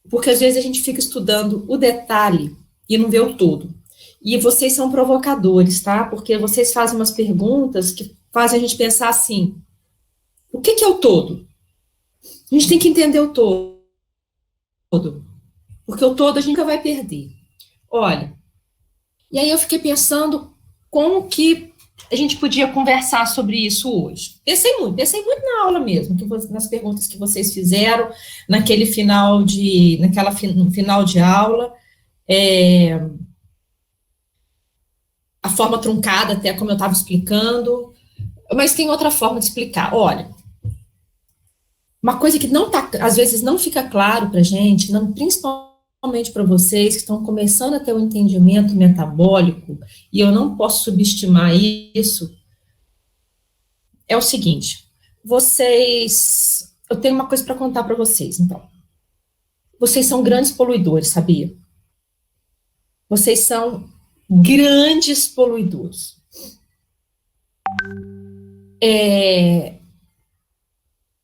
Porque às vezes a gente fica estudando o detalhe e não vê o todo. E vocês são provocadores, tá? Porque vocês fazem umas perguntas que fazem a gente pensar assim, o que é o todo? A gente tem que entender o todo, porque o todo a gente nunca vai perder. Olha, e aí eu fiquei pensando como que a gente podia conversar sobre isso hoje. Pensei muito na aula mesmo, nas perguntas que vocês fizeram, no final de aula, a forma truncada, até como eu estava explicando, mas tem outra forma de explicar. Olha, uma coisa que não tá, às vezes não fica claro para a gente, não, principalmente para vocês que estão começando a ter um entendimento metabólico, e eu não posso subestimar isso, é o seguinte, eu tenho uma coisa para contar para vocês, então. Vocês são grandes poluidores, sabia? Vocês são grandes poluidores.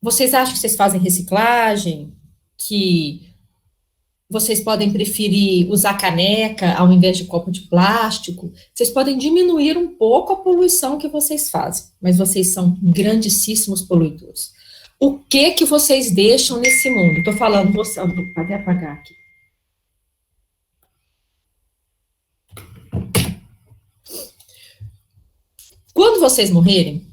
Vocês acham que vocês fazem reciclagem, que vocês podem preferir usar caneca ao invés de copo de plástico? Vocês podem diminuir um pouco a poluição que vocês fazem, mas vocês são grandíssimos poluidores. O que vocês deixam nesse mundo? Estou falando, vou até apagar aqui. Quando vocês morrerem,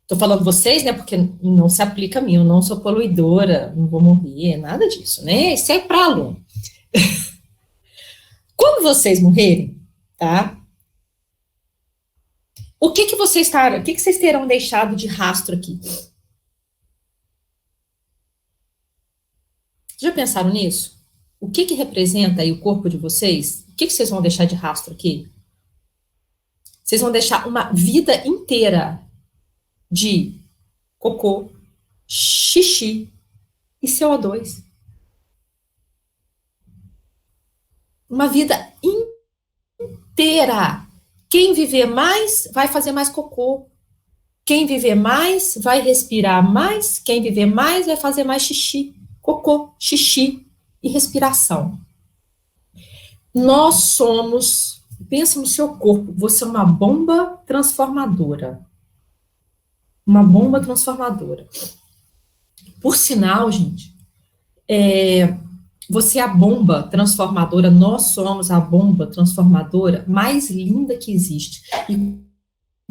estou falando vocês, né, porque não se aplica a mim, eu não sou poluidora, não vou morrer, nada disso, né, isso é para aluno. Quando vocês morrerem, tá, o que vocês terão deixado de rastro aqui? Já pensaram nisso? O que representa aí o corpo de vocês? O que vocês vão deixar de rastro aqui? Vocês vão deixar uma vida inteira de cocô, xixi e CO2. Uma vida inteira. Quem viver mais vai fazer mais cocô. Quem viver mais vai respirar mais. Quem viver mais vai fazer mais xixi, cocô, xixi e respiração. Nós somos, pensa no seu corpo, você é uma bomba transformadora. Uma bomba transformadora. Por sinal, gente, você é a bomba transformadora, nós somos a bomba transformadora mais linda que existe. E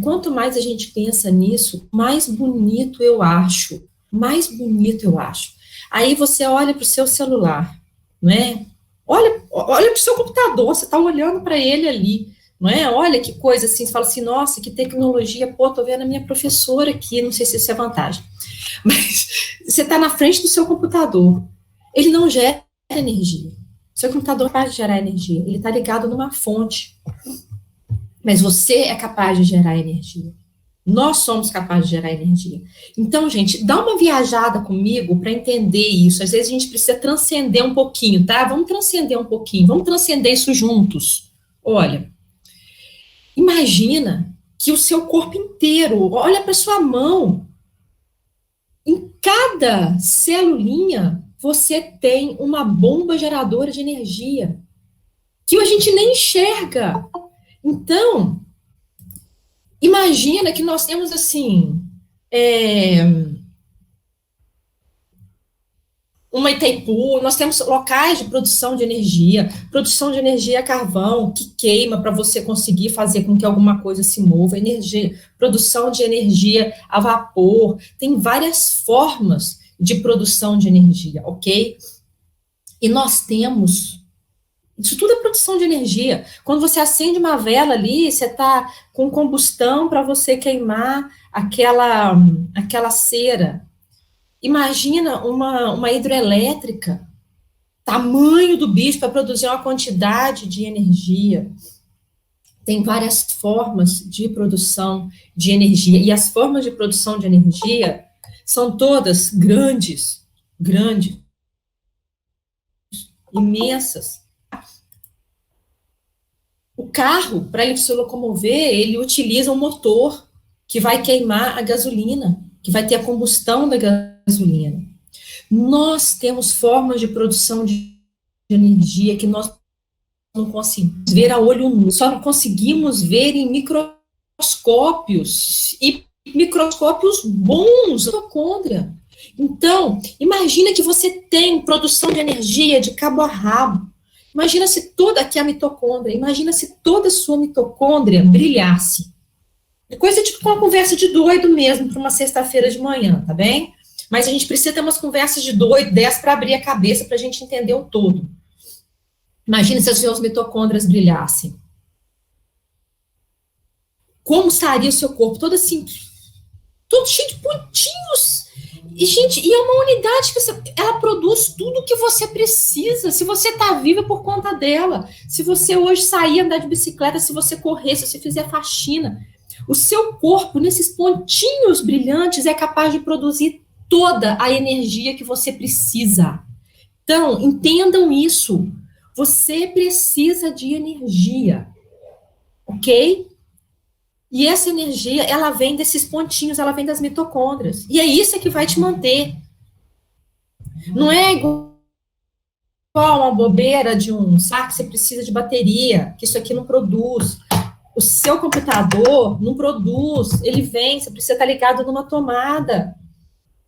quanto mais a gente pensa nisso, mais bonito eu acho. Mais bonito eu acho. Aí você olha para o seu celular, não é? Olha para o seu computador, você está olhando para ele ali, não é? Olha que coisa assim, você fala assim, nossa, que tecnologia, pô, tô vendo a minha professora aqui, não sei se isso é vantagem. Mas você está na frente do seu computador, ele não gera energia. Seu computador é capaz de gerar energia, ele está ligado numa fonte. Mas você é capaz de gerar energia. Nós somos capazes de gerar energia. Então, gente, dá uma viajada comigo para entender isso. Às vezes a gente precisa transcender um pouquinho, tá? Vamos transcender um pouquinho, vamos transcender isso juntos. Olha, imagina que o seu corpo inteiro, olha para sua mão, em cada celulinha você tem uma bomba geradora de energia que a gente nem enxerga. Então, imagina que nós temos assim uma Itaipu, nós temos locais de produção de energia a carvão, que queima para você conseguir fazer com que alguma coisa se mova, produção de energia a vapor, tem várias formas de produção de energia, ok? E nós temos, isso tudo é produção de energia. Quando você acende uma vela ali, você está com combustão para você queimar aquela cera. Imagina uma hidrelétrica, tamanho do bicho para produzir uma quantidade de energia. Tem várias formas de produção de energia, e as formas de produção de energia são todas grandes, imensas. O carro, para ele se locomover, ele utiliza um motor que vai queimar a gasolina, que vai ter a combustão da gasolina. Nós temos formas de produção de energia que nós não conseguimos ver a olho nu, só não conseguimos ver em microscópios, e microscópios bons, mitocôndria. Então, imagina que você tem produção de energia de cabo a rabo. Imagina se toda, aqui a mitocôndria, imagina se toda a sua mitocôndria brilhasse. É coisa de uma conversa de doido mesmo, para uma sexta-feira de manhã, tá bem? Mas a gente precisa ter umas conversas de doido, 10 para abrir a cabeça, para a gente entender o todo. Imagina se as suas mitocôndrias brilhassem. Como estaria o seu corpo? Todo assim, todo cheio de pontinhos. E, gente, e é uma unidade que ela produz tudo o que você precisa. Se você está viva por conta dela, se você hoje sair andar de bicicleta, se você correr, se você fizer faxina, o seu corpo, nesses pontinhos brilhantes, é capaz de produzir toda a energia que você precisa. Então, entendam isso. Você precisa de energia, ok? E essa energia, ela vem desses pontinhos, ela vem das mitocôndrias. E é isso que vai te manter. Não é igual uma bobeira de um saco que você precisa de bateria, que isso aqui não produz. O seu computador não produz, ele vem, você precisa estar ligado numa tomada.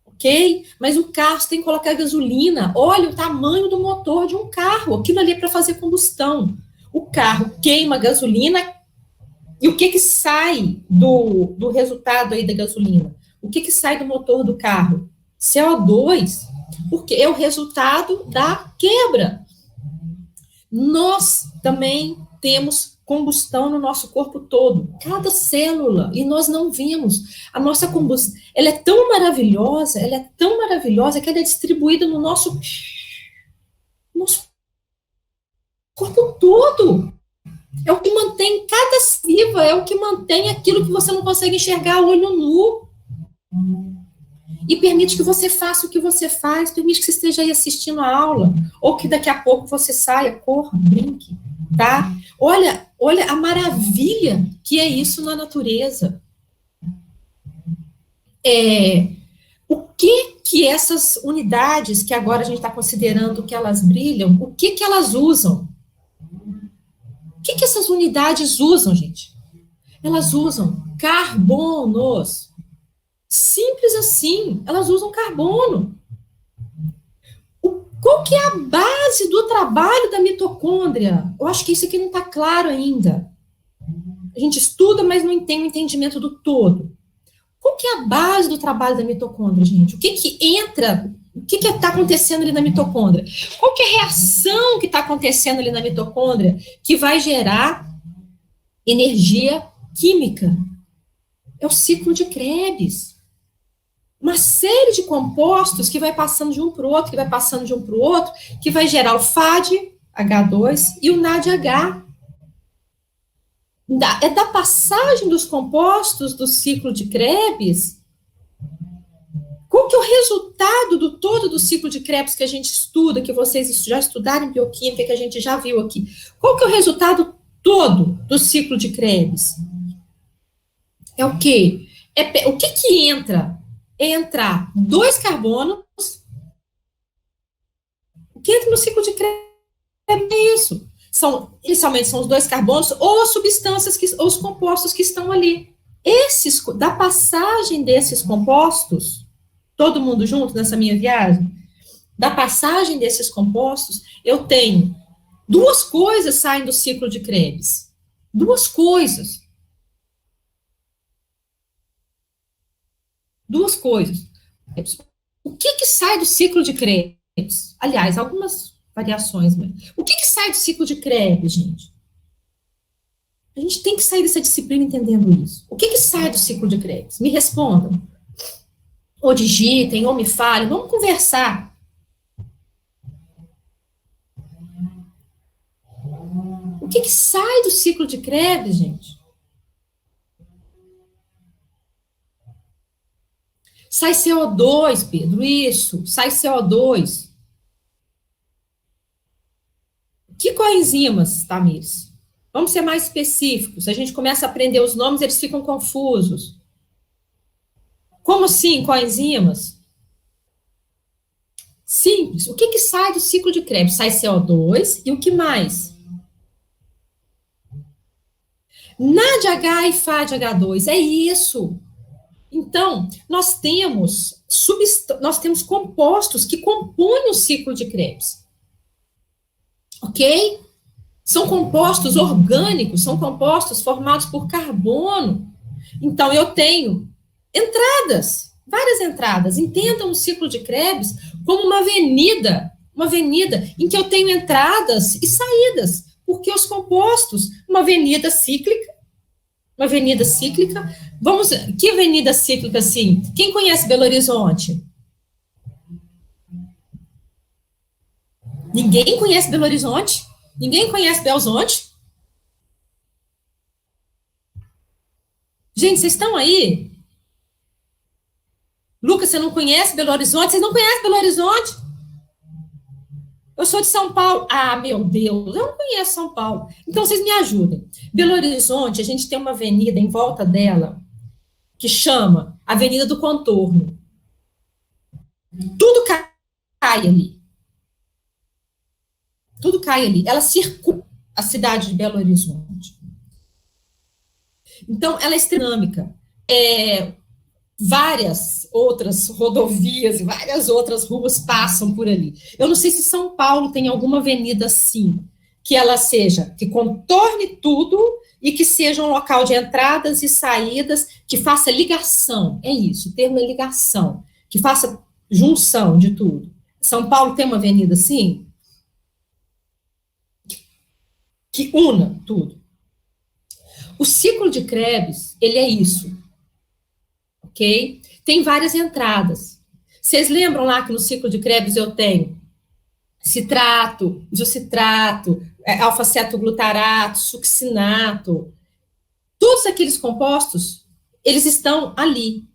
Ok? Mas o carro, você tem que colocar gasolina. Olha o tamanho do motor de um carro. Aquilo ali é para fazer combustão. O carro queima gasolina. E o que sai do resultado aí da gasolina? O que sai do motor do carro? CO2, porque é o resultado da quebra. Nós também temos combustão no nosso corpo todo, cada célula, e nós não vimos. A nossa combustão, ela é tão maravilhosa que ela é distribuída no nosso corpo todo. É o que mantém cada viva, é o que mantém aquilo que você não consegue enxergar a olho nu. E permite que você faça o que você faz, permite que você esteja aí assistindo a aula, ou que daqui a pouco você saia, corra, brinque, tá? Olha a maravilha que é isso na natureza. O que essas unidades, que agora a gente está considerando que elas brilham, o que elas usam? O que essas unidades usam, gente? Elas usam carbonos. Simples assim, elas usam carbono. Qual que é a base do trabalho da mitocôndria? Eu acho que isso aqui não está claro ainda. A gente estuda, mas não tem o entendimento do todo. Qual que é a base do trabalho da mitocôndria, gente? O que entra, o que está acontecendo ali na mitocôndria? Qual que é a reação que está acontecendo ali na mitocôndria que vai gerar energia química? É o ciclo de Krebs. Uma série de compostos que vai passando de um para o outro, que vai gerar o FAD, H2, e o NADH. É da passagem dos compostos do ciclo de Krebs. Qual que é o resultado do todo do ciclo de Krebs que a gente estuda, que vocês já estudaram em bioquímica, que a gente já viu aqui? Qual que é o resultado todo do ciclo de Krebs? É o quê? O que entra? Entra 2 carbonos. O que entra no ciclo de Krebs é isso. Inicialmente são os 2 carbonos ou as substâncias, ou os compostos que estão ali. Da passagem desses compostos, todo mundo junto nessa minha viagem, da passagem desses compostos, eu tenho 2 coisas saem do ciclo de Krebs. 2 coisas. 2 coisas. O que sai do ciclo de Krebs? Aliás, algumas variações mesmo. O que sai do ciclo de Krebs, gente? A gente tem que sair dessa disciplina entendendo isso. O que sai do ciclo de Krebs? Me respondam. Ou digitem, ou me falem, vamos conversar. O que sai do ciclo de Krebs, gente? Sai CO2, Pedro, isso, sai CO2. Que coenzimas, Tamires? Vamos ser mais específicos. A gente começa a aprender os nomes, eles ficam confusos. Como assim, coenzimas? Simples. O que que sai do ciclo de Krebs? Sai CO2 e o que mais? NADH e FADH2, é isso. Então, nós temos compostos que compõem o ciclo de Krebs. Ok? São compostos orgânicos, são compostos formados por carbono. Então, eu tenho entradas, várias entradas. Entendam o ciclo de Krebs como uma avenida em que eu tenho entradas e saídas, porque os compostos, uma avenida cíclica, que avenida cíclica, assim? Quem conhece Belo Horizonte? Ninguém conhece Belo Horizonte? Ninguém conhece Belzonte? Gente, vocês estão aí? Lucas, você não conhece Belo Horizonte? Vocês não conhecem Belo Horizonte? Eu sou de São Paulo. Ah, meu Deus, eu não conheço São Paulo. Então, vocês me ajudem. Belo Horizonte, a gente tem uma avenida em volta dela que chama Avenida do Contorno. Tudo cai ali. Tudo cai ali. Ela circula a cidade de Belo Horizonte. Então, ela é dinâmica. Várias outras rodovias e várias outras ruas passam por ali. Eu não sei se São Paulo tem alguma avenida assim, que ela seja, que contorne tudo e que seja um local de entradas e saídas, que faça ligação. É isso, o termo é ligação, que faça junção de tudo. São Paulo tem uma avenida assim? Que una tudo. O ciclo de Krebs, ele é isso, ok? Tem várias entradas. Vocês lembram lá que no ciclo de Krebs eu tenho citrato, isocitrato, alfa-cetoglutarato, succinato. Todos aqueles compostos, eles estão ali,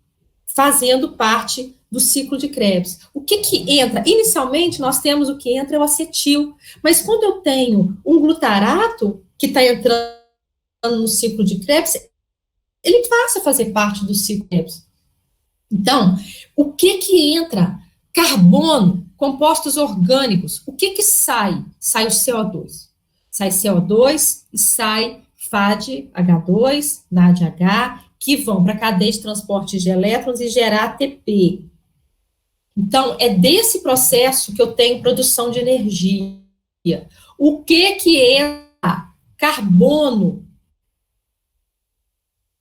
fazendo parte do ciclo de Krebs. O que que entra? Inicialmente, nós temos o que entra é o acetil, mas quando eu tenho um glutarato que está entrando no ciclo de Krebs, ele passa a fazer parte do ciclo de Krebs. Então, o que que entra? Carbono, compostos orgânicos. O que que sai? Sai o CO2. Sai CO2 e sai FADH2, NADH, que vão para a cadeia de transporte de elétrons e gerar ATP. Então, é desse processo que eu tenho produção de energia. O que que entra? Carbono.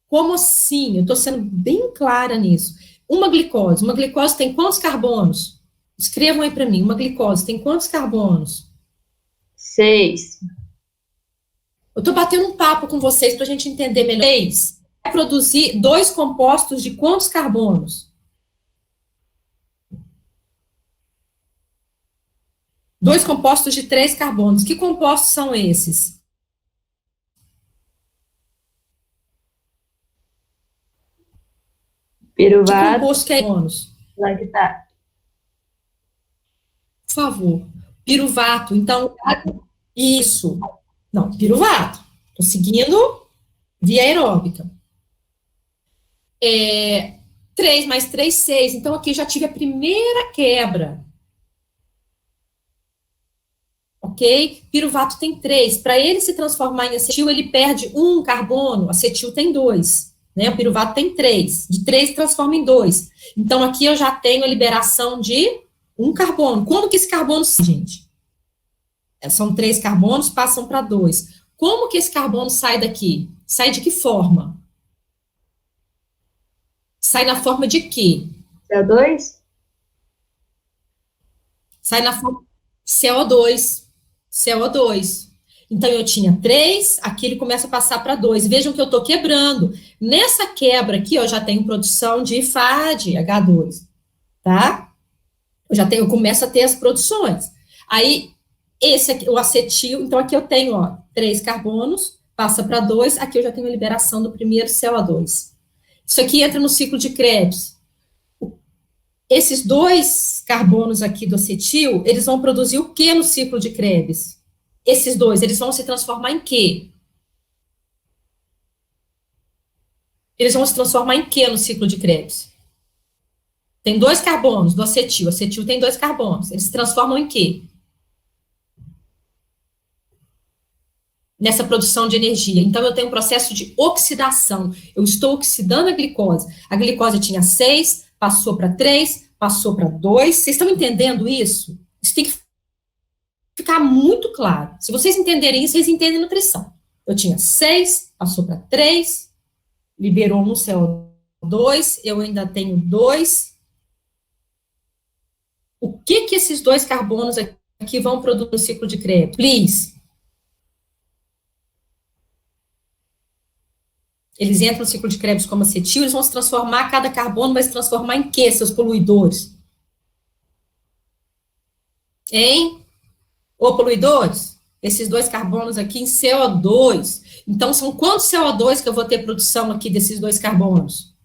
Como assim? Eu estou sendo bem clara nisso. Uma glicose tem quantos carbonos? Escrevam aí para mim, uma glicose tem quantos carbonos? 6. Eu estou batendo um papo com vocês para a gente entender melhor. 6 é produzir 2 compostos de quantos carbonos? 2 compostos de 3 carbonos. Que compostos são esses? Piruvato. Que composto que é carbonos? Lactato. Por favor. Piruvato. Então, isso. Não, piruvato. Estou seguindo via aeróbica. 3 mais 3, 6. Então, aqui já tive a primeira quebra. Ok? Piruvato tem 3. Para ele se transformar em acetil, ele perde 1 carbono. Acetil tem 2. Né? O piruvato tem 3. De 3 transforma em 2. Então, aqui eu já tenho a liberação de 1 carbono. Como que esse carbono, gente? São 3 carbonos, passam para 2. Como que esse carbono sai daqui? Sai de que forma? Sai na forma de quê? CO2? Sai na forma CO2. CO2. Então, eu tinha 3, aqui ele começa a passar para 2. Vejam que eu estou quebrando. Nessa quebra aqui, eu já tenho produção de FADH2, tá? Eu começo a ter as produções. Aí, esse aqui, o acetil, então aqui eu tenho, 3 carbonos, passa para 2, aqui eu já tenho a liberação do primeiro CO2. Isso aqui entra no ciclo de Krebs. Esses 2 carbonos aqui do acetil, eles vão produzir o que no ciclo de Krebs? Esses 2, eles vão se transformar em quê? Eles vão se transformar em quê no ciclo de Krebs? Tem 2 carbonos do acetil. Acetil tem 2 carbonos. Eles se transformam em quê? Nessa produção de energia. Então, eu tenho um processo de oxidação. Eu estou oxidando a glicose. A glicose tinha 6, passou para 3, passou para 2. Vocês estão entendendo isso? Isso tem que ficar muito claro. Se vocês entenderem isso, vocês entendem nutrição. Eu tinha 6, passou para 3, liberou um CO2, eu ainda tenho 2. O que esses 2 carbonos aqui vão produzir no ciclo de Krebs? Please. Eles entram no ciclo de Krebs como acetil, eles vão se transformar, cada carbono vai se transformar em quê, seus poluidores? Em poluidores? Esses 2 carbonos aqui em CO2. Então, são quantos CO2 que eu vou ter produção aqui desses 2 carbonos?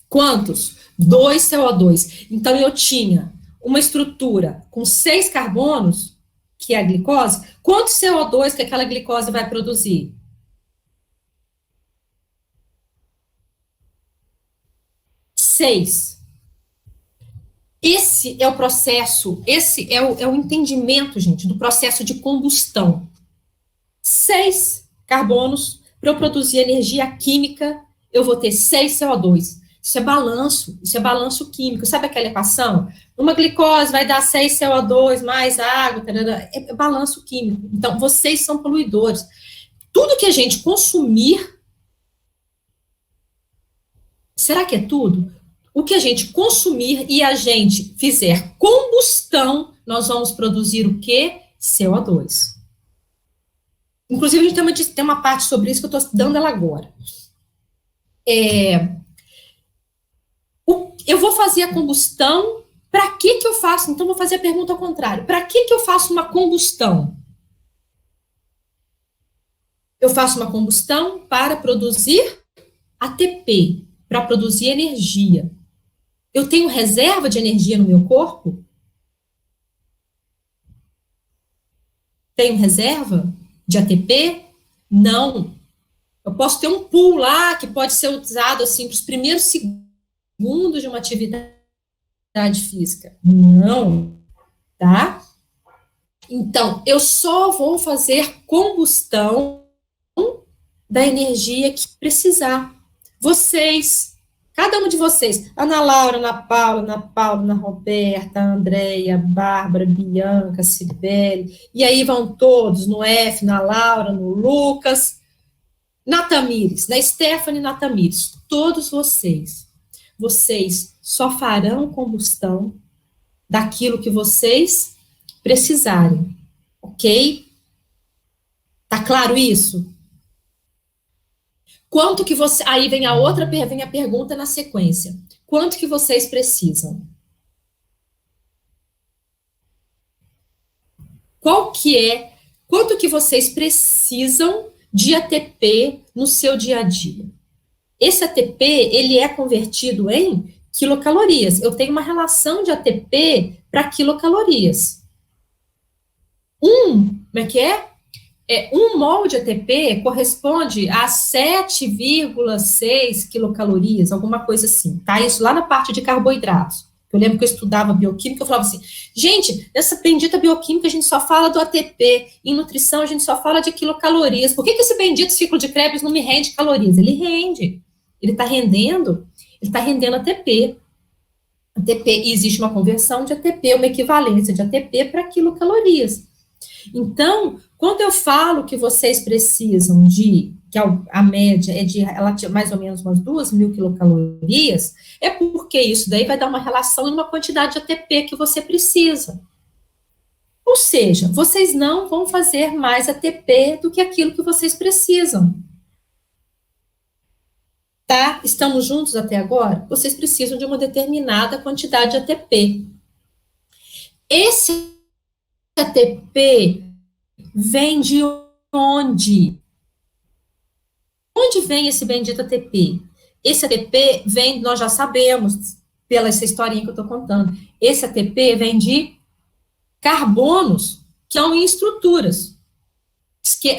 Quantos? 2 CO2. Então, eu tinha uma estrutura com 6 carbonos, que é a glicose. Quanto CO2 que aquela glicose vai produzir? 6. Esse é o processo, esse é o entendimento, gente, do processo de combustão. 6 carbonos, para eu produzir energia química, eu vou ter 6 CO2. Isso é balanço químico. Sabe aquela equação? Uma glicose vai dar 6 CO2 mais água, é balanço químico. Então, vocês são poluidores. Tudo que a gente consumir, será que é tudo? O que a gente consumir e a gente fizer combustão, nós vamos produzir o quê? CO2. Inclusive, a gente tem uma parte sobre isso que eu estou dando ela agora. Eu vou fazer a combustão, para que eu faço? Então, vou fazer a pergunta ao contrário. Para que eu faço uma combustão? Eu faço uma combustão para produzir ATP, para produzir energia. Eu tenho reserva de energia no meu corpo? Tenho reserva de ATP? Não. Eu posso ter um pool lá que pode ser usado assim para os primeiros segundos de uma atividade física. Não, tá? Então, eu só vou fazer combustão da energia que precisar. Vocês, cada um de vocês, Ana Laura, Ana Paula, Ana Roberta, Andréia, Bárbara, Bianca, Cibele, e aí vão todos, no F, na Laura, no Lucas, na Tamires, na Stephanie, na Tamires, todos vocês só farão combustão daquilo que vocês precisarem, ok? Tá claro isso? Quanto que você... Aí vem vem a pergunta na sequência. Quanto que vocês precisam? Quanto que vocês precisam de ATP no seu dia a dia? Esse ATP, ele é convertido em quilocalorias. Eu tenho uma relação de ATP para quilocalorias. Como é que é? 1 mol de ATP corresponde a 7,6 quilocalorias, alguma coisa assim, tá? Isso lá na parte de carboidratos. Eu lembro que eu estudava bioquímica, eu falava assim, gente, nessa bendita bioquímica a gente só fala do ATP, em nutrição a gente só fala de quilocalorias. Por que esse bendito ciclo de Krebs não me rende calorias? Ele rende. Ele está rendendo ATP. ATP, existe uma conversão de ATP, uma equivalência de ATP para quilocalorias. Então, quando eu falo que vocês precisam que a média é de mais ou menos umas 2.000 quilocalorias, é porque isso daí vai dar uma relação e uma quantidade de ATP que você precisa. Ou seja, vocês não vão fazer mais ATP do que aquilo que vocês precisam. Tá? Estamos juntos até agora? Vocês precisam de uma determinada quantidade de ATP. Esse ATP vem de onde? Onde vem esse bendito ATP? Esse ATP vem, nós já sabemos, pela essa historinha que eu estou contando, esse ATP vem de carbonos que estão em estruturas.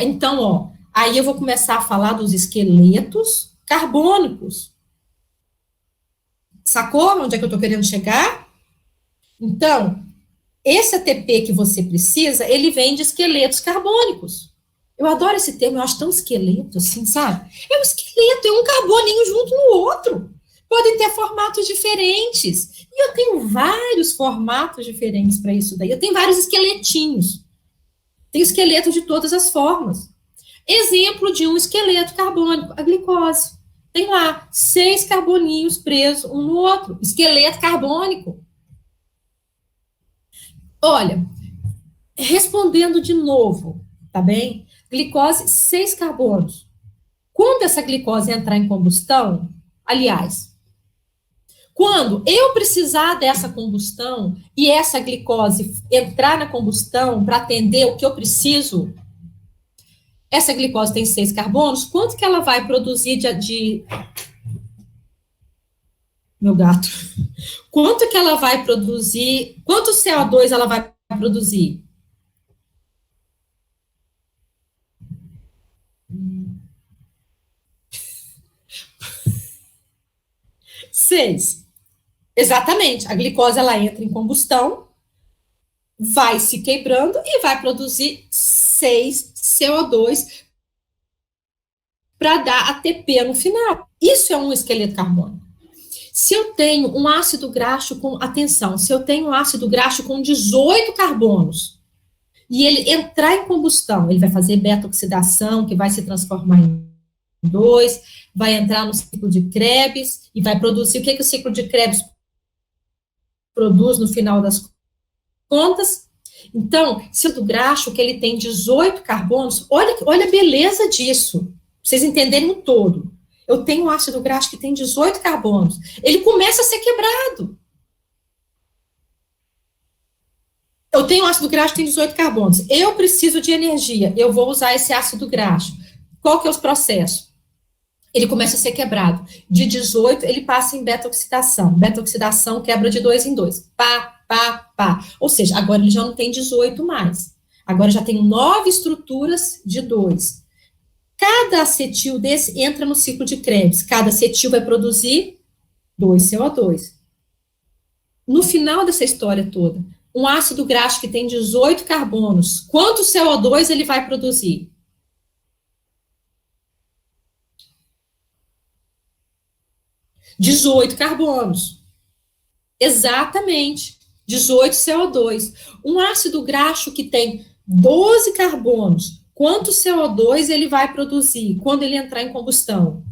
Então, aí eu vou começar a falar dos esqueletos carbônicos. Sacou onde é que eu estou querendo chegar? Então, esse ATP que você precisa, ele vem de esqueletos carbônicos. Eu adoro esse termo, eu acho tão esqueleto, assim, sabe? É um esqueleto, é um carboninho junto no outro. Podem ter formatos diferentes. E eu tenho vários formatos diferentes para isso daí. Eu tenho vários esqueletinhos. Tem esqueleto de todas as formas. Exemplo de um esqueleto carbônico, a glicose. Tem lá 6 carboninhos presos um no outro. Esqueleto carbônico. Olha, respondendo de novo, tá bem? Glicose, 6 carbonos. Quando essa glicose entrar em combustão, aliás, quando eu precisar dessa combustão e essa glicose entrar na combustão para atender o que eu preciso, essa glicose tem 6 carbonos, quanto que ela vai produzir meu gato? Quanto que ela vai produzir? Quanto CO2 ela vai produzir? 6. Exatamente. A glicose ela entra em combustão, vai se quebrando e vai produzir 6 CO2 para dar ATP no final. Isso é um esqueleto carbônico. Se eu tenho um ácido graxo com, atenção, se eu tenho um ácido graxo com 18 carbonos e ele entrar em combustão, ele vai fazer beta-oxidação, que vai se transformar em 2, vai entrar no ciclo de Krebs e vai produzir, o que o ciclo de Krebs produz no final das contas? Então, se o do graxo, que ele tem 18 carbonos, olha a beleza disso, pra vocês entenderem o todo. Eu tenho um ácido graxo que tem 18 carbonos. Ele começa a ser quebrado. Eu tenho um ácido graxo que tem 18 carbonos. Eu preciso de energia. Eu vou usar esse ácido graxo. Qual que é os processos? Ele começa a ser quebrado. De 18, ele passa em beta-oxidação. Beta-oxidação quebra de 2 em 2. Pá, pá, pá. Ou seja, agora ele já não tem 18 mais. Agora já tem 9 estruturas de 2. Cada acetil desse entra no ciclo de Krebs. Cada acetil vai produzir 2 CO2. No final dessa história toda, um ácido graxo que tem 18 carbonos, quanto CO2 ele vai produzir? 18 carbonos. Exatamente. 18 CO2. Um ácido graxo que tem 12 carbonos, quanto CO2 ele vai produzir quando ele entrar em combustão?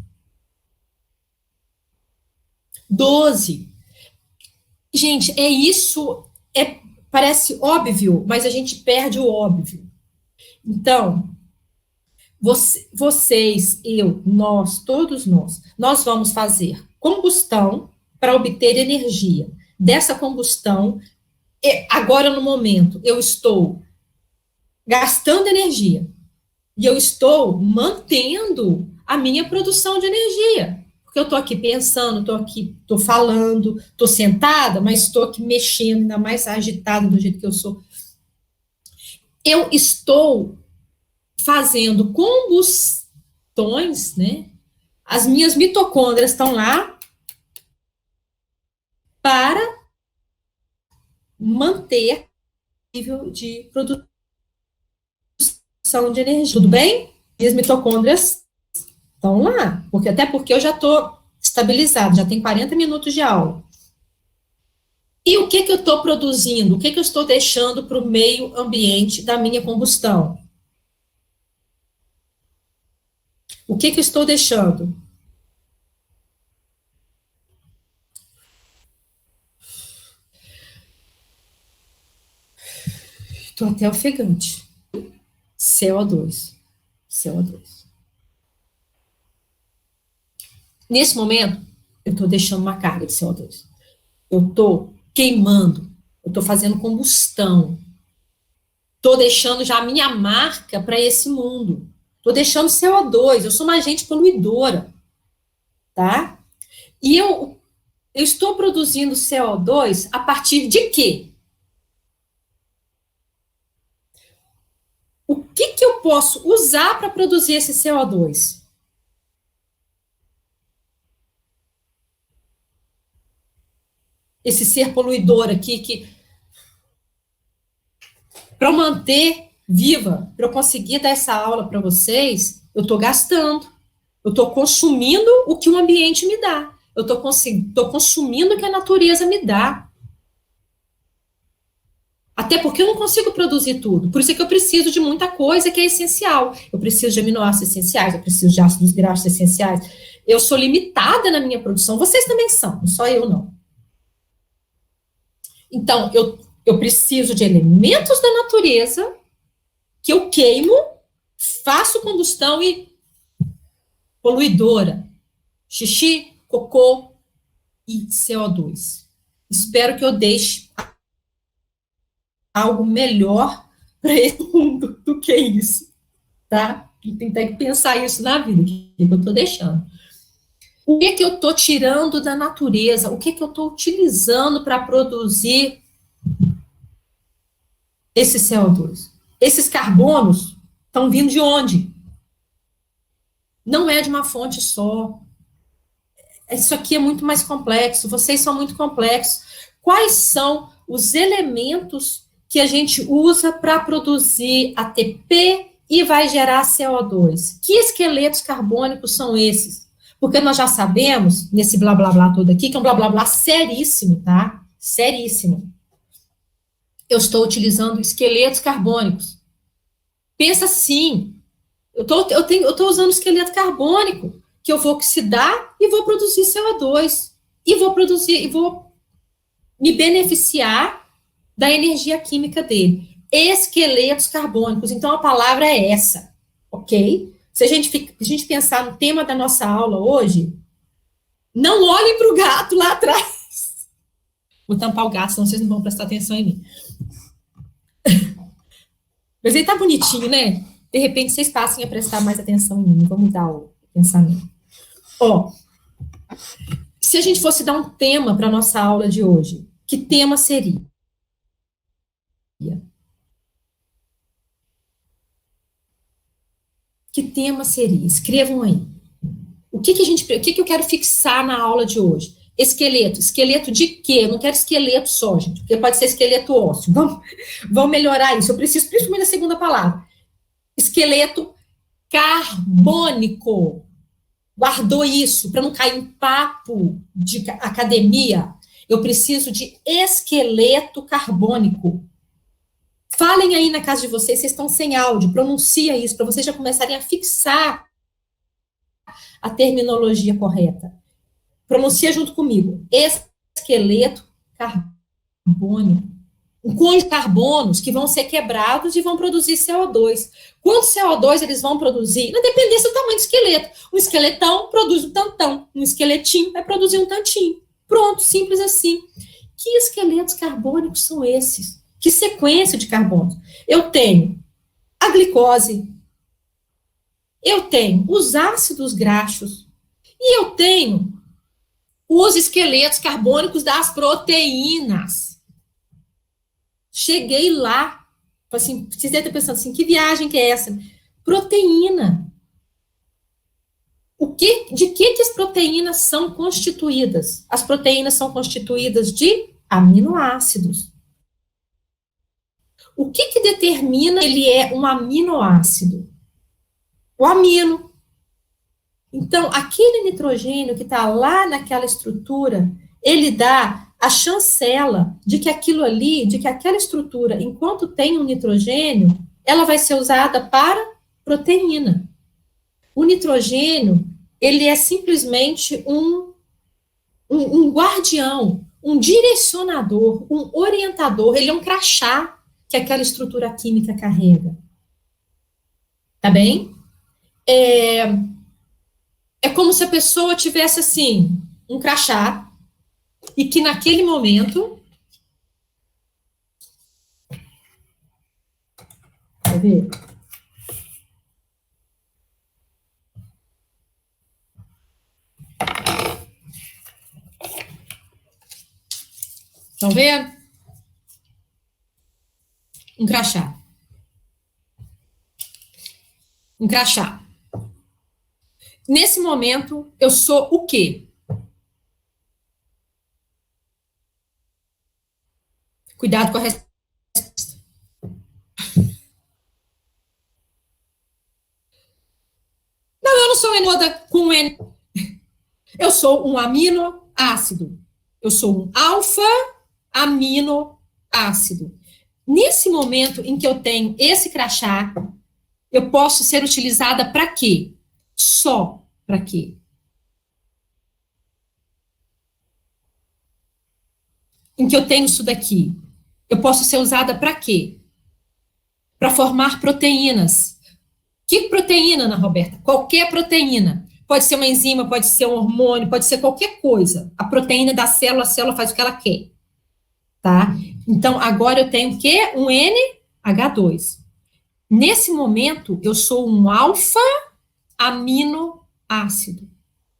12. Gente, é isso, parece óbvio, mas a gente perde o óbvio. Então, vocês, eu, nós, todos nós vamos fazer combustão para obter energia. Dessa combustão, agora no momento, eu estou gastando energia e eu estou mantendo a minha produção de energia. Porque eu estou aqui pensando, estou aqui, estou falando, estou sentada, mas estou aqui mexendo, ainda mais agitada do jeito que eu sou. Eu estou fazendo combustões, né? As minhas mitocôndrias estão lá para manter o nível de produção de energia. Tudo bem? E as mitocôndrias estão lá, até porque eu já estou estabilizado, já tem 40 minutos de aula. E o que eu estou produzindo? O que eu estou deixando para o meio ambiente da minha combustão? O que eu estou deixando? Estou até ofegante. CO2. CO2. Nesse momento, eu estou deixando uma carga de CO2. Eu estou queimando. Eu estou fazendo combustão. Estou deixando já a minha marca para esse mundo. Estou deixando CO2. Eu sou uma agente poluidora. Tá? E eu estou produzindo CO2 a partir de quê? O que eu posso usar para produzir esse CO2? esse ser poluidor aqui, que para manter viva, para eu conseguir dar essa aula para vocês, eu estou gastando, eu estou consumindo o que o ambiente me dá, eu estou consumindo o que a natureza me dá. Até porque eu não consigo produzir tudo. Por isso é que eu preciso de muita coisa que é essencial. Eu preciso de aminoácidos essenciais, eu preciso de ácidos graxos essenciais. Eu sou limitada na minha produção. Vocês também são, só eu não. Então, eu preciso de elementos da natureza que eu queimo, faço combustão e poluidora. Xixi, cocô e CO2. Espero que eu deixe algo melhor para esse mundo do que isso, tá? E tentar pensar isso na vida, o que eu estou deixando. O que eu estou tirando da natureza? O que eu estou utilizando para produzir esse CO2? Esses carbonos estão vindo de onde? Não é de uma fonte só. Isso aqui é muito mais complexo, vocês são muito complexos. Quais são os elementos que a gente usa para produzir ATP e vai gerar CO2? Que esqueletos carbônicos são esses? Porque nós já sabemos, nesse blá blá blá todo aqui, que é um blá blá blá seríssimo, tá? Seríssimo. Eu estou utilizando esqueletos carbônicos. Pensa assim, eu estou usando esqueleto carbônico, que eu vou oxidar e vou produzir CO2. E vou me beneficiar da energia química dele. Esqueletos carbônicos. Então, a palavra é essa, ok? Se a gente pensar no tema da nossa aula hoje, não olhem para o gato lá atrás. Vou tampar o gato, senão vocês não vão prestar atenção em mim. Mas ele tá bonitinho, né? De repente, vocês passem a prestar mais atenção em mim. Vamos dar o pensamento. Ó, se a gente fosse dar um tema para a nossa aula de hoje, que tema seria? Que tema seria? Escrevam aí. O que eu quero fixar na aula de hoje? Esqueleto. Esqueleto de quê? Eu não quero esqueleto só, gente, porque pode ser esqueleto ósseo. Vamos melhorar isso. Eu preciso, principalmente da segunda palavra. Esqueleto carbônico. Guardou isso para não cair em papo de academia. Eu preciso de esqueleto carbônico. Falem aí na casa de vocês estão sem áudio, pronuncia isso, para vocês já começarem a fixar a terminologia correta. Pronuncia junto comigo. Esqueleto carbônico. Um conjunto de carbonos que vão ser quebrados e vão produzir CO2. Quanto CO2 eles vão produzir? Na dependência do tamanho do esqueleto. Um esqueletão produz um tantão. Um esqueletinho vai produzir um tantinho. Pronto, simples assim. Que esqueletos carbônicos são esses? Que sequência de carbonos? Eu tenho a glicose, eu tenho os ácidos graxos e eu tenho os esqueletos carbônicos das proteínas. Cheguei lá, assim, vocês devem estar pensando assim, que viagem que é essa? Proteína. De que as proteínas são constituídas? As proteínas são constituídas de aminoácidos. O que determina que ele é um aminoácido? O amino. Então, aquele nitrogênio que está lá naquela estrutura, ele dá a chancela de que aquilo ali, de que aquela estrutura, enquanto tem um nitrogênio, ela vai ser usada para proteína. O nitrogênio, ele é simplesmente um guardião, um direcionador, um orientador, ele é um crachá que aquela estrutura química carrega. Tá bem? É como se a pessoa tivesse, assim, um crachá e que naquele momento... Quer ver? Estão vendo? Um crachá. Um crachá. Nesse momento, eu sou o quê? Cuidado com a resposta. Não, eu não sou enoda com N. Eu sou um aminoácido. Eu sou um alfa-aminoácido. Nesse momento em que eu tenho esse crachá, eu posso ser utilizada para quê? Só para quê? Em que eu tenho isso daqui, eu posso ser usada para quê? Para formar proteínas. Que proteína, Ana Roberta? Qualquer proteína. Pode ser uma enzima, pode ser um hormônio, pode ser qualquer coisa. A proteína da célula, a célula faz o que ela quer. Tá? Então, agora eu tenho o quê? Um NH2. Nesse momento, eu sou um alfa-aminoácido.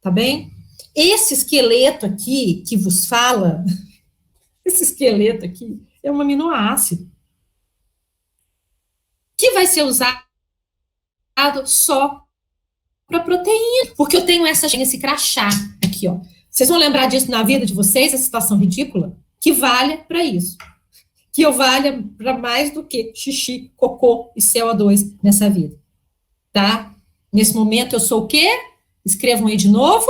Tá bem? Esse esqueleto aqui que vos fala, esse esqueleto aqui é um aminoácido que vai ser usado só para proteína, porque eu tenho esse crachá aqui, ó. Vocês vão lembrar disso na vida de vocês, essa situação ridícula, que valha para isso. Que eu valha para mais do que xixi, cocô e CO2 nessa vida. Tá? Nesse momento eu sou o quê? Escrevam aí de novo,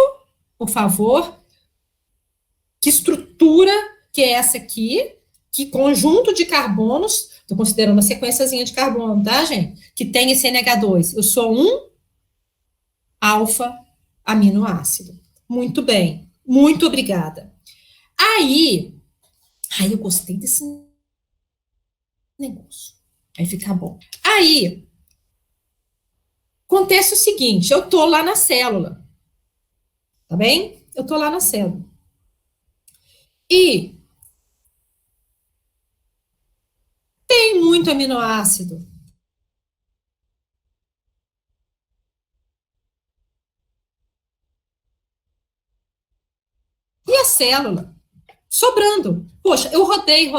por favor. Que estrutura que é essa aqui? Que conjunto de carbonos, estou considerando uma sequenciazinha de carbono, tá, gente? Que tem esse NH2. Eu sou um alfa-aminoácido. Muito bem. Muito obrigada. Aí eu gostei desse negócio. Aí fica bom. Aí, acontece o seguinte, eu tô lá na célula. Tá bem? Eu tô lá na célula. E tem muito aminoácido. E a célula? Sobrando. Poxa, eu rodei.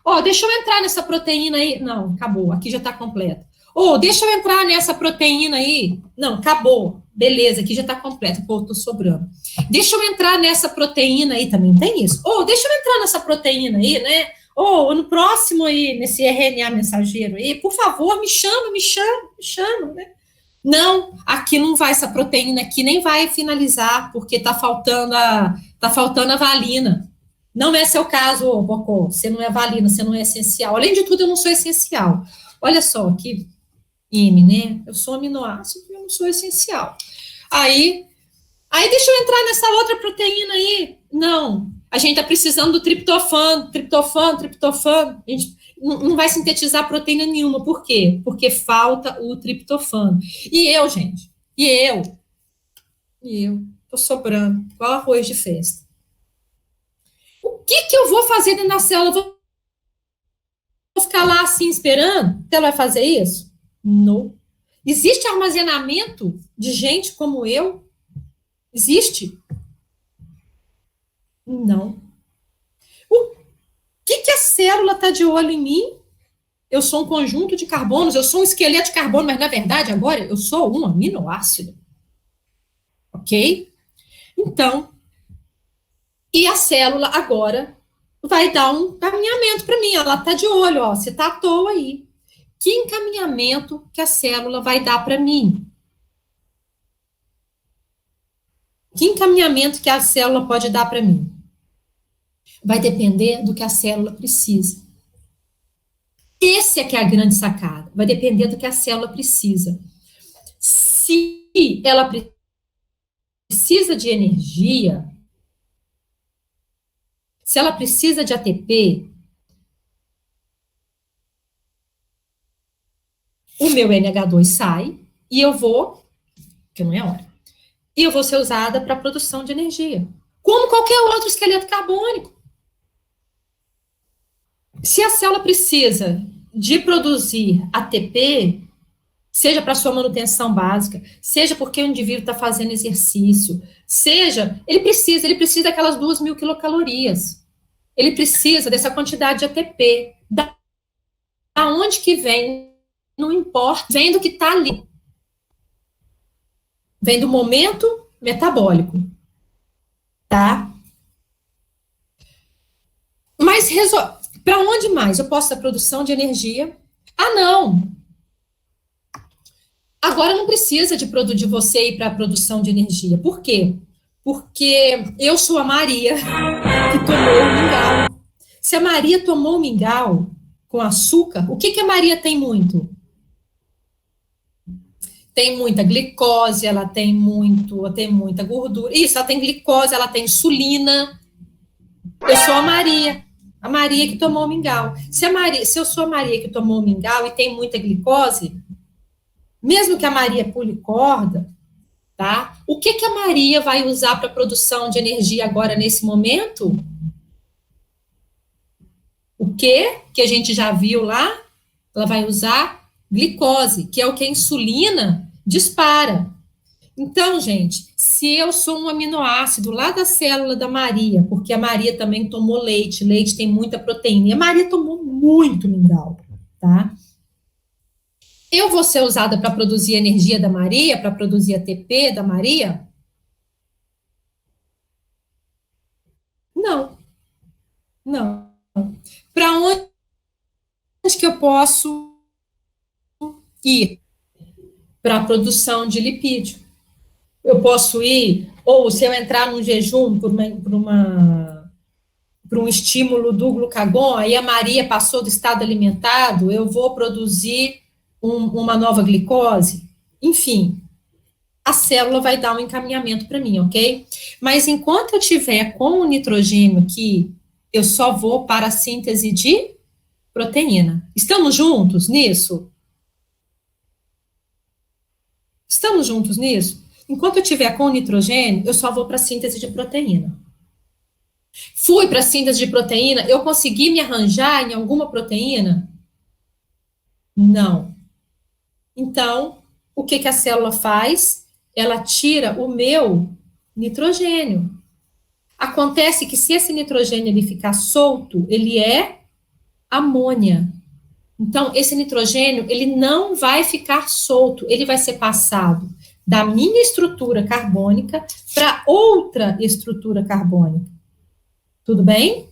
Ó, deixa eu entrar nessa proteína aí. Não, acabou. Aqui já está completo. Ô, deixa eu entrar nessa proteína aí. Não, acabou. Beleza, aqui já está completo. Pô, tô sobrando. Deixa eu entrar nessa proteína aí, também tem isso. Ô, deixa eu entrar nessa proteína aí, né? Ô, no próximo aí, nesse RNA mensageiro aí, por favor, me chama, né? Não, aqui não vai, essa proteína aqui nem vai finalizar, porque tá faltando a valina. Não é seu caso, ô, Bocô, você não é valina, você não é essencial. Além de tudo, eu não sou essencial. Olha só, que M, né? Eu sou aminoácido e eu não sou essencial. Aí deixa eu entrar nessa outra proteína aí. Não, a gente tá precisando do triptofano. A gente não vai sintetizar proteína nenhuma. Por quê? Porque falta o triptofano. E eu, gente, tô sobrando, igual arroz de festa. O que eu vou fazer dentro da célula? Vou ficar lá assim esperando? Ela vai fazer isso? Não. Existe armazenamento de gente como eu? Existe? Não. O que a célula está de olho em mim? Eu sou um conjunto de carbonos, eu sou um esqueleto de carbono, mas na verdade agora eu sou um aminoácido. Ok? Então, e a célula agora vai dar um encaminhamento para mim. Ela está de olho, ó, você está à toa aí. Que encaminhamento que a célula vai dar para mim? Que encaminhamento que a célula pode dar para mim? Vai depender do que a célula precisa. Esse é que é a grande sacada. Vai depender do que a célula precisa. Se ela precisa de energia, se ela precisa de ATP, o meu NH2 sai e eu vou, que não é hora, e eu vou ser usada para a produção de energia, como qualquer outro esqueleto carbônico. Se a célula precisa de produzir ATP, seja para sua manutenção básica, seja porque o indivíduo está fazendo exercício, seja, ele precisa daquelas 2.000 quilocalorias. Ele precisa dessa quantidade de ATP. Da onde que vem? Não importa. Vem do que está ali. Vem do momento metabólico. Tá? Mas Para onde mais? Eu posso dar produção de energia. Ah, não! Agora não precisa de você ir para a produção de energia. Por quê? Porque eu sou a Maria que tomou o mingau. Se a Maria tomou o mingau com açúcar, o que a Maria tem muito? Tem muita glicose, ela tem muita gordura. Isso, ela tem glicose, ela tem insulina. Eu sou a Maria que tomou o mingau. Se eu sou a Maria que tomou o mingau e tem muita glicose, mesmo que a Maria pule corda, tá? O que a Maria vai usar para produção de energia agora nesse momento? O que a gente já viu lá? Ela vai usar glicose, que é o que a insulina dispara. Então, gente, se eu sou um aminoácido lá da célula da Maria, porque a Maria também tomou leite, leite tem muita proteína, e a Maria tomou muito mingau, tá? Eu vou ser usada para produzir energia da Maria, para produzir ATP da Maria? Não, não. Para onde que eu posso ir? Para a produção de lipídio. Eu posso ir, ou se eu entrar num jejum por um estímulo do glucagon, aí a Maria passou do estado alimentado, eu vou produzir uma nova glicose. Enfim, a célula vai dar um encaminhamento para mim, ok? Mas enquanto eu tiver com o nitrogênio aqui, eu só vou para a síntese de proteína. Estamos juntos nisso? Estamos juntos nisso? Enquanto eu tiver com o nitrogênio, eu só vou para a síntese de proteína. Fui para a síntese de proteína, eu consegui me arranjar em alguma proteína? Não. Então, o que a célula faz? Ela tira o meu nitrogênio. Acontece que se esse nitrogênio ele ficar solto, ele é amônia. Então, esse nitrogênio, ele não vai ficar solto, ele vai ser passado da minha estrutura carbônica para outra estrutura carbônica. Tudo bem?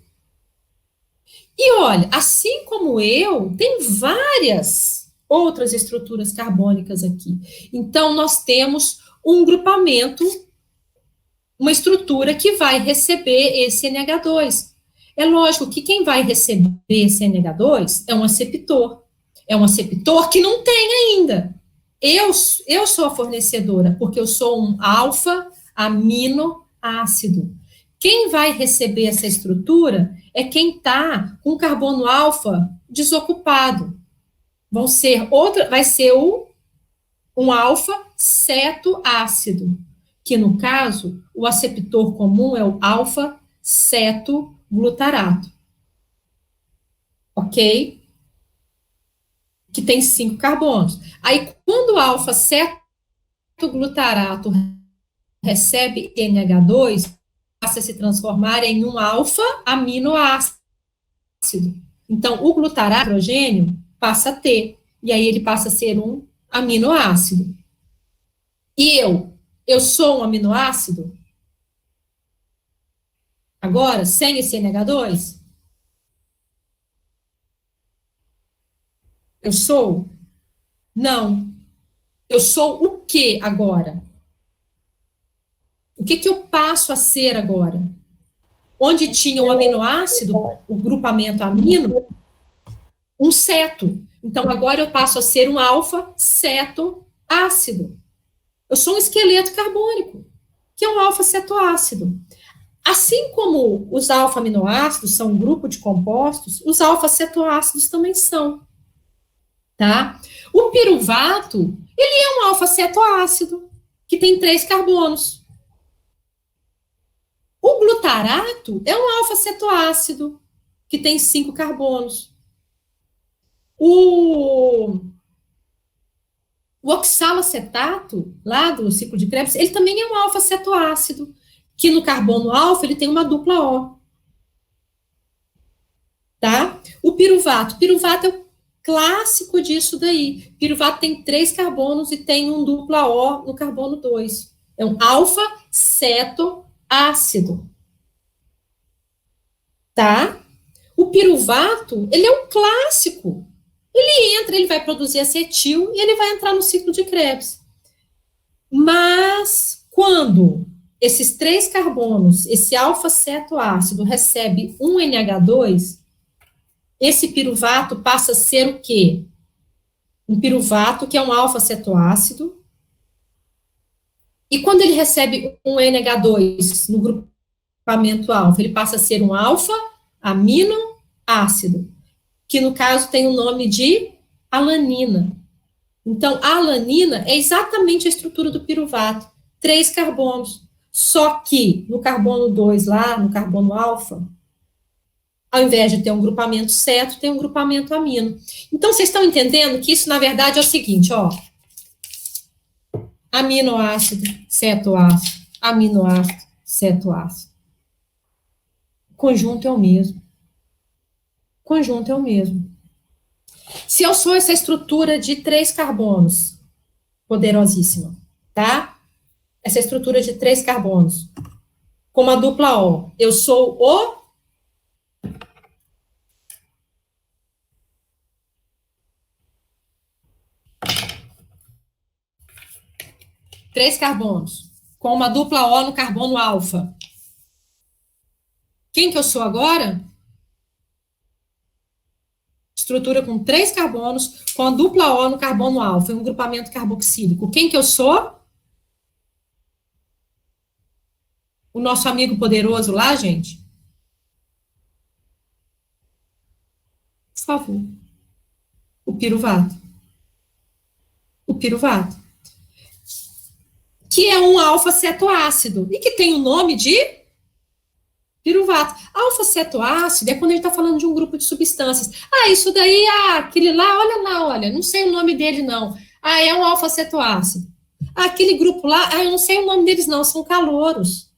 E olha, assim como eu, tem várias outras estruturas carbônicas aqui. Então, nós temos um grupamento, uma estrutura que vai receber esse NH2. É lógico que quem vai receber esse NH2 é um aceptor. É um aceptor que não tem ainda. Eu sou a fornecedora, porque eu sou um alfa-aminoácido. Quem vai receber essa estrutura é quem está com carbono alfa desocupado. Vai ser um alfa-cetoácido, que no caso, o aceptor comum é o alfa-cetoglutarato. Ok? Que tem 5 carbonos. Aí, quando o alfa-cetoglutarato recebe NH2, passa a se transformar em um alfa-aminoácido. Então, o glutarato, hidrogênio, passa a ter. E aí ele passa a ser um aminoácido. E eu sou um aminoácido? Agora, sem esse NH2? Eu sou? Não. Eu sou o que agora? O que eu passo a ser agora? Onde tinha o aminoácido, o grupamento amino, um ceto. Então, agora eu passo a ser um alfa-cetoácido. Eu sou um esqueleto carbônico, que é um alfa-cetoácido. Assim como os alfa-aminoácidos são um grupo de compostos, os alfa-cetoácidos também são. Tá? O piruvato, ele é um alfa-cetoácido, que tem 3 carbonos. O glutarato é um alfa-cetoácido, que tem 5 carbonos. O oxalacetato, lá do ciclo de Krebs, ele também é um alfa-cetoácido, que no carbono alfa ele tem uma dupla O. Tá? O piruvato é o clássico disso daí. Piruvato tem 3 carbonos e tem um dupla O no carbono 2. É um alfa-cetoácido. Tá? O piruvato, ele é um clássico. Ele vai produzir acetil e ele vai entrar no ciclo de Krebs. Mas, quando esses 3 carbonos, esse alfa-cetoácido, recebe um NH2, esse piruvato passa a ser o quê? Um piruvato que é um alfa-cetoácido. E quando ele recebe um NH2 no grupamento alfa, ele passa a ser um alfa-aminoácido, que no caso tem o nome de alanina. Então, a alanina é exatamente a estrutura do piruvato, 3 carbonos. Só que no carbono 2 lá, no carbono alfa, ao invés de ter um grupamento ceto, tem um grupamento amino. Então, vocês estão entendendo que isso, na verdade, é o seguinte, ó. Aminoácido, cetoácido, aminoácido, cetoácido. O conjunto é o mesmo. O conjunto é o mesmo. Se eu sou essa estrutura de 3 carbonos, poderosíssima, tá? Essa estrutura de 3 carbonos, com uma dupla O, eu sou o 3 carbonos, com uma dupla O no carbono alfa. Quem que eu sou agora? Estrutura com 3 carbonos, com a dupla O no carbono alfa, um grupamento carboxílico. Quem que eu sou? O nosso amigo poderoso lá, gente? Por favor. O piruvato. O piruvato. Que é um alfa-cetoácido e que tem o nome de piruvato. Alfa-cetoácido é quando a gente está falando de um grupo de substâncias. Ah, isso daí, aquele lá, olha, não sei o nome dele, não. Ah, é um alfa-cetoácido. Ah, aquele grupo lá, eu não sei o nome deles, não, são caloros.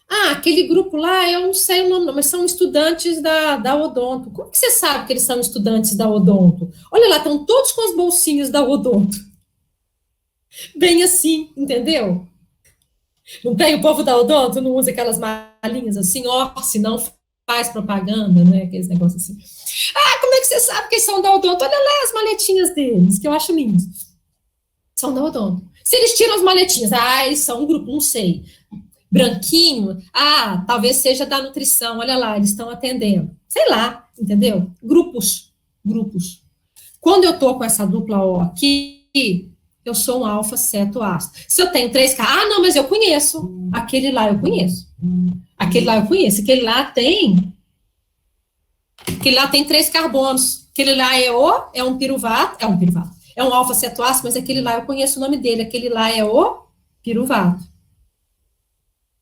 Ah, aquele grupo lá, eu não sei o nome, não, mas são estudantes da Odonto. Como que você sabe que eles são estudantes da Odonto? Olha lá, estão todos com as bolsinhas da Odonto. Bem assim, entendeu? Não tem o povo da Odonto, não usa aquelas malinhas assim, se não faz propaganda, né? Aqueles negócios assim. Ah, como é que você sabe que eles são da Odonto? Olha lá as maletinhas deles, que eu acho lindo. São da Odonto. Se eles tiram as maletinhas, eles são um grupo, não sei. Branquinho, talvez seja da nutrição, olha lá, eles estão atendendo. Sei lá, entendeu? Grupos. Quando eu tô com essa dupla O aqui, eu sou um alfa-cetoácido. Se eu tenho 3 não, mas eu conheço. Aquele lá eu conheço. Aquele lá tem 3 carbonos. Aquele lá é um piruvato. É um alfa-cetoácido, mas aquele lá eu conheço o nome dele. Aquele lá é o piruvato.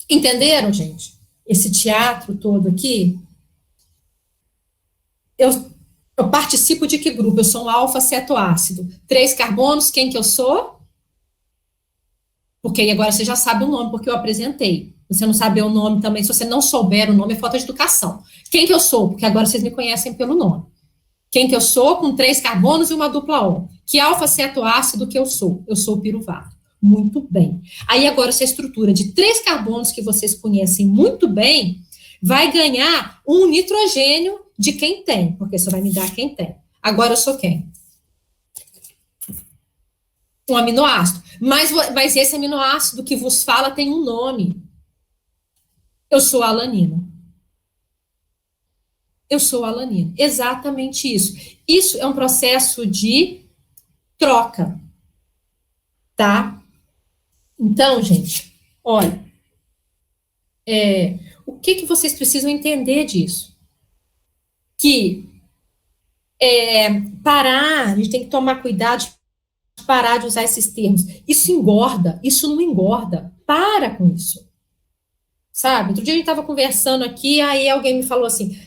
Entenderam, gente? Esse teatro todo aqui? Eu participo de que grupo? Eu sou um alfa-cetoácido. 3 carbonos, quem que eu sou? Porque aí agora você já sabe o nome, porque eu apresentei. Você não saber o nome também, se você não souber o nome, é falta de educação. Quem que eu sou? Porque agora vocês me conhecem pelo nome. Quem que eu sou? Com 3 carbonos e uma dupla O. Que alfa-cetoácido que eu sou? Eu sou o piruvato. Muito bem. Aí agora essa estrutura de 3 carbonos que vocês conhecem muito bem, vai ganhar um nitrogênio de quem tem, porque você vai me dar quem tem. Agora eu sou quem? Um aminoácido. Mas esse aminoácido que vos fala tem um nome. Eu sou a alanina. Eu sou a alanina. Exatamente isso. Isso é um processo de troca. Tá? Então, gente, olha, o que vocês precisam entender disso? Que a gente tem que tomar cuidado de parar de usar esses termos. Isso engorda, isso não engorda. Para com isso. Sabe? Outro dia a gente estava conversando aqui, aí alguém me falou assim,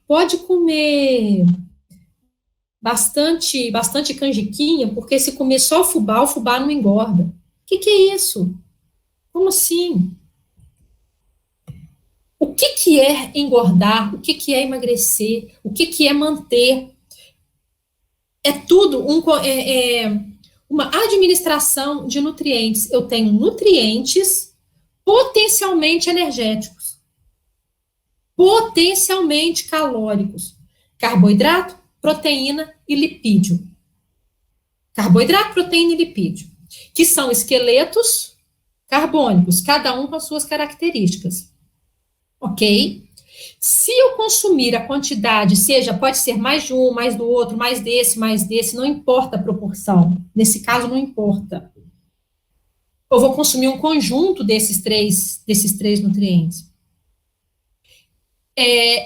pode comer bastante canjiquinha, porque se comer só o fubá não engorda. O que é isso? Como assim? O que é engordar? O que é emagrecer? O que é manter? É tudo uma administração de nutrientes. Eu tenho nutrientes potencialmente energéticos. potencialmente calóricos: carboidrato, proteína e lipídio. Carboidrato, proteína e lipídio, que são esqueletos carbônicos, cada um com as suas características. Ok? Se eu consumir a quantidade, pode ser mais de um, mais do outro, mais desse, não importa a proporção. Nesse caso, não importa. Eu vou consumir um conjunto desses três nutrientes.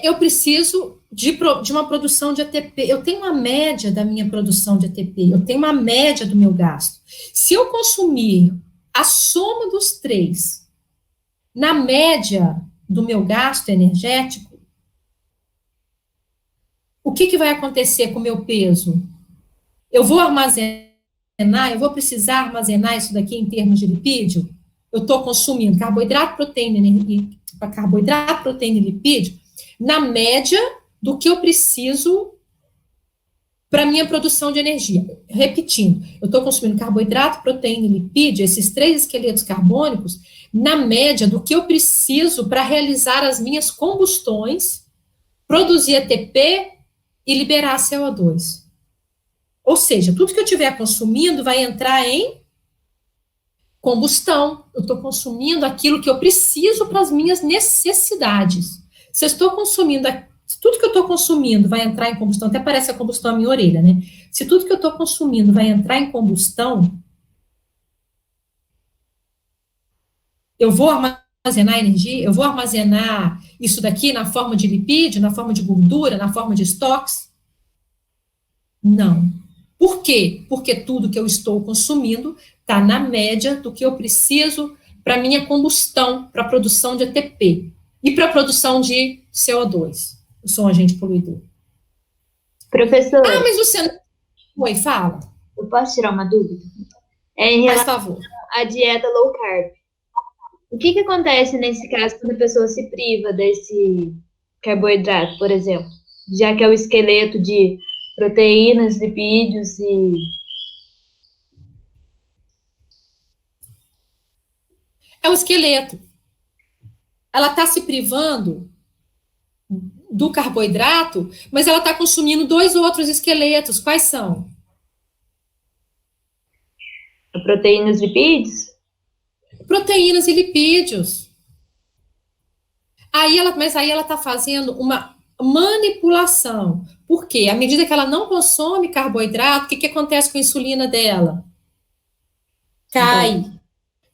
Eu preciso de uma produção de ATP. Eu tenho uma média da minha produção de ATP, eu tenho uma média do meu gasto. Se eu consumir a soma dos três na média do meu gasto energético, o que vai acontecer com o meu peso? Eu vou precisar armazenar isso daqui em termos de lipídio? Eu estou consumindo carboidrato, proteína e lipídio na média do que eu preciso para minha produção de energia. Repetindo, eu estou consumindo carboidrato, proteína e lipídio, esses três esqueletos carbônicos, na média do que eu preciso para realizar as minhas combustões, produzir ATP e liberar CO2. Ou seja, tudo que eu estiver consumindo vai entrar em combustão. Eu estou consumindo aquilo que eu preciso para as minhas necessidades. Se eu estou consumindo, se tudo que eu estou consumindo vai entrar em combustão, até parece a combustão na minha orelha, né? Se tudo que eu estou consumindo vai entrar em combustão, eu vou armazenar energia, eu vou armazenar isso daqui na forma de lipídio, na forma de gordura, na forma de estoques? Não. Por quê? Porque tudo que eu estou consumindo está na média do que eu preciso para minha combustão, para a produção de ATP e para a produção de CO2. Eu sou um agente poluidor. Professor. Mas você não... Oi, fala. Eu posso tirar uma dúvida? Faz favor. A dieta low carb. O que acontece nesse caso quando a pessoa se priva desse carboidrato, por exemplo? Já que é o esqueleto de proteínas, lipídios e... É o esqueleto. Ela está se privando do carboidrato, mas ela está consumindo dois outros esqueletos. Quais são? Proteínas e lipídios? Proteínas e lipídios. Mas aí ela está fazendo uma manipulação. Por quê? À medida que ela não consome carboidrato, o que acontece com a insulina dela? Cai. O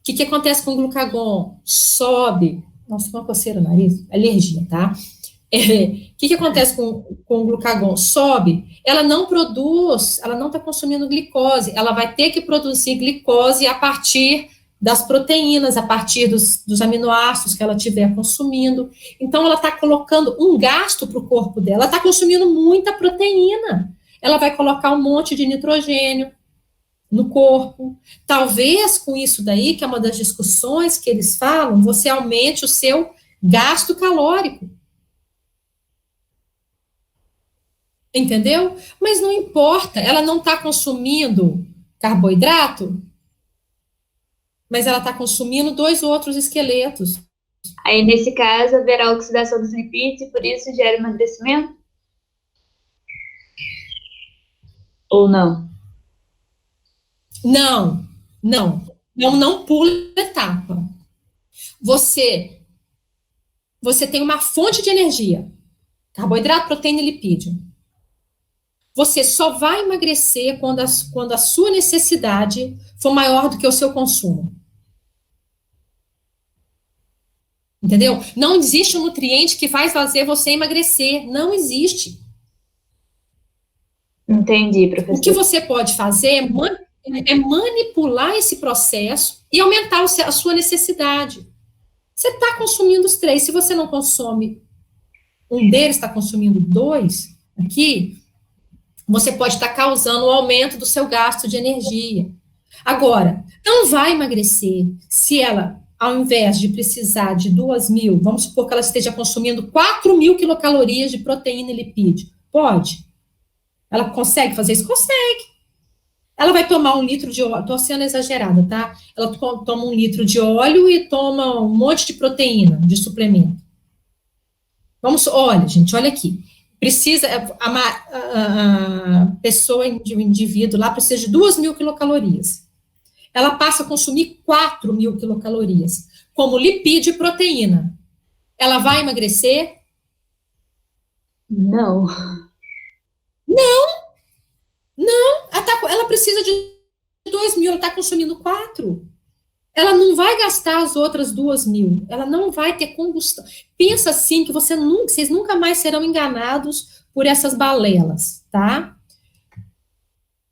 que acontece com o glucagon? Sobe. Nossa, uma coceira no nariz. Alergia, tá? O que acontece com o glucagon? Sobe. Ela não produz, ela não está consumindo glicose. Ela vai ter que produzir glicose a partir das proteínas, a partir dos aminoácidos que ela estiver consumindo. Então, ela está colocando um gasto para o corpo dela. Ela está consumindo muita proteína. Ela vai colocar um monte de nitrogênio no corpo. Talvez com isso daí, que é uma das discussões que eles falam, você aumente o seu gasto calórico. Entendeu? Mas não importa, ela não está consumindo carboidrato, mas ela está consumindo dois outros esqueletos. Aí, nesse caso, haverá oxidação dos lipídios e por isso gera emagrecimento? Ou não? Não pula etapa. Você tem uma fonte de energia, carboidrato, proteína e lipídio. Você só vai emagrecer quando a sua necessidade for maior do que o seu consumo. Entendeu? Não existe um nutriente que vai fazer você emagrecer. Não existe. Entendi, professor. O que você pode fazer é manipular esse processo e aumentar a sua necessidade. Você está consumindo os três. Se você não consome um deles, está consumindo dois aqui, você pode estar causando o aumento do seu gasto de energia. Agora, não vai emagrecer se ela, ao invés de precisar de 2.000, vamos supor que ela esteja consumindo 4.000 quilocalorias de proteína e lipídio. Pode? Ela consegue fazer isso? Consegue. Ela vai tomar 1 litro de óleo, estou sendo exagerada, tá? Ela toma 1 litro de óleo e toma um monte de proteína, de suplemento. Olha, gente, olha aqui. Precisa, a pessoa, o indivíduo lá precisa de 2.000 quilocalorias. Ela passa a consumir 4.000 quilocalorias, como lipídio e proteína. Ela vai emagrecer? Não. Ela precisa de 2.000, ela está consumindo 4. Ela não vai gastar as outras 2.000. Ela não vai ter combustão. Pensa assim que vocês nunca mais serão enganados por essas balelas, tá?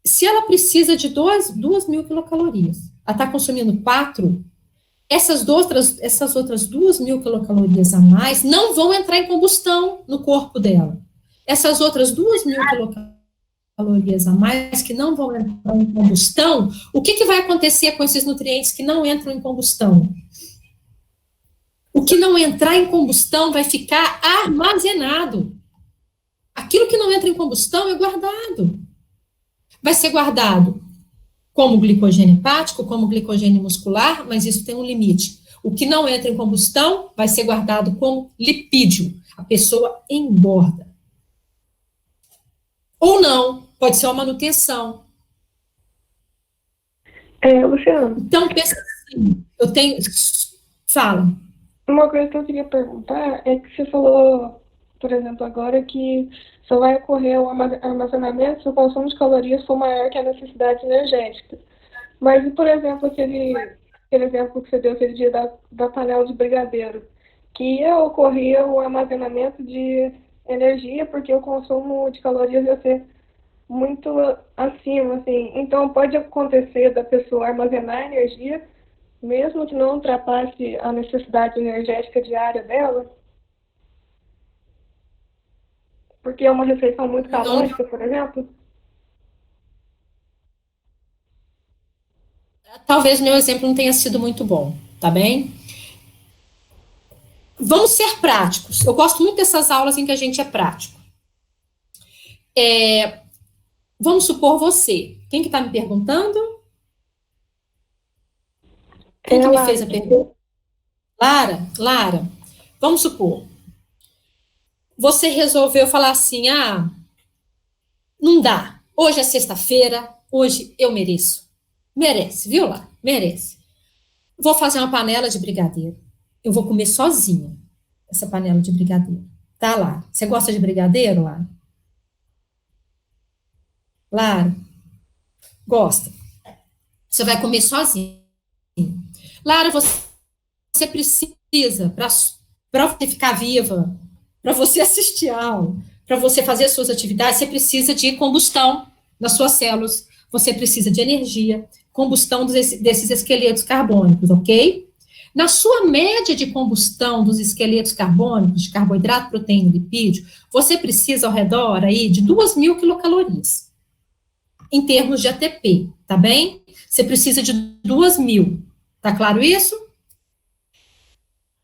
Se ela precisa de 2.000 quilocalorias, ela está consumindo 4, essas outras 2.000 quilocalorias a mais não vão entrar em combustão no corpo dela. Essas outras 2.000 quilocalorias a mais que não vão entrar em combustão, o que vai acontecer com esses nutrientes que não entram em combustão? O que não entrar em combustão vai ficar armazenado. Aquilo que não entra em combustão é guardado. Vai ser guardado como glicogênio hepático, como glicogênio muscular, mas isso tem um limite. O que não entra em combustão vai ser guardado como lipídio. A pessoa engorda. Ou não, pode ser uma manutenção. Luciano. Então, pensa assim, Fala. Uma coisa que eu queria perguntar é que você falou, por exemplo, agora que só vai ocorrer o armazenamento se o consumo de calorias for maior que a necessidade energética. Mas, e, por exemplo, aquele exemplo que você deu aquele dia da panela de brigadeiro, que ia ocorrer o armazenamento de energia, porque o consumo de calorias ia ser muito acima, assim. Então, pode acontecer da pessoa armazenar energia, mesmo que não ultrapasse a necessidade energética diária dela? Porque é uma refeição muito calórica, por exemplo? Talvez meu exemplo não tenha sido muito bom, tá bem? Vamos ser práticos. Eu gosto muito dessas aulas em que a gente é prático. Vamos supor você. Quem que está me perguntando? Quem que me fez a pergunta? Lara, vamos supor. Você resolveu falar assim, não dá. Hoje é sexta-feira, hoje eu mereço. Merece, viu, Lara? Merece. Vou fazer uma panela de brigadeiro. Eu vou comer sozinha essa panela de brigadeiro. Tá, Lara? Você gosta de brigadeiro, Lara? Lara? Gosta. Você vai comer sozinha. Lara, você precisa, para você ficar viva, para você assistir a aula, para você fazer as suas atividades, você precisa de combustão nas suas células, você precisa de energia, combustão desses esqueletos carbônicos, ok? Na sua média de combustão dos esqueletos carbônicos, de carboidrato, proteína e lipídio, você precisa ao redor aí de 2.000 quilocalorias, em termos de ATP, tá bem? Você precisa de 2.000, tá claro isso?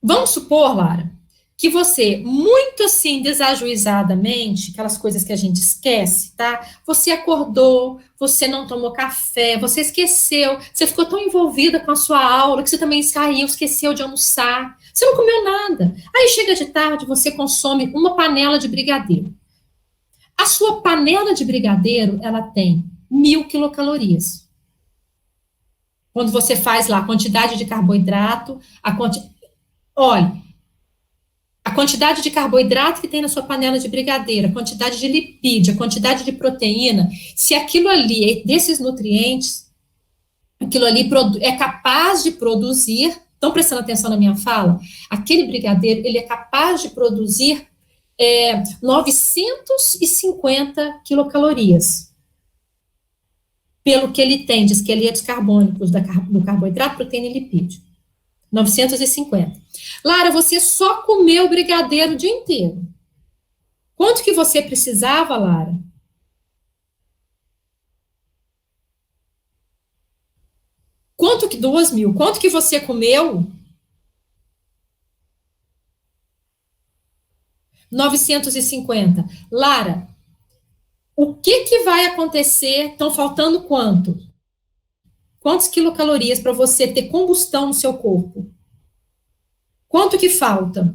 Vamos supor, Lara, que você, muito assim, desajuizadamente, aquelas coisas que a gente esquece, tá? Você acordou, você não tomou café, você esqueceu, você ficou tão envolvida com a sua aula que você também saiu, esqueceu de almoçar, você não comeu nada. Aí chega de tarde, você consome uma panela de brigadeiro. A sua panela de brigadeiro, ela tem 1.000 quilocalorias. Quando você faz lá a quantidade de carboidrato, olha, a quantidade de carboidrato que tem na sua panela de brigadeiro, a quantidade de lipídio, a quantidade de proteína, se aquilo ali, desses nutrientes, aquilo ali é capaz de produzir, estão prestando atenção na minha fala? Aquele brigadeiro, ele é capaz de produzir 950 quilocalorias, pelo que ele tem de esqueletos carbônicos do carboidrato, proteína e lipídio. 950. Lara, você só comeu brigadeiro o dia inteiro. Quanto que você precisava, Lara? Quanto que 2.000? Quanto que você comeu? 950. Lara, o que vai acontecer? Estão faltando quanto? Quantas quilocalorias para você ter combustão no seu corpo? Quanto que falta?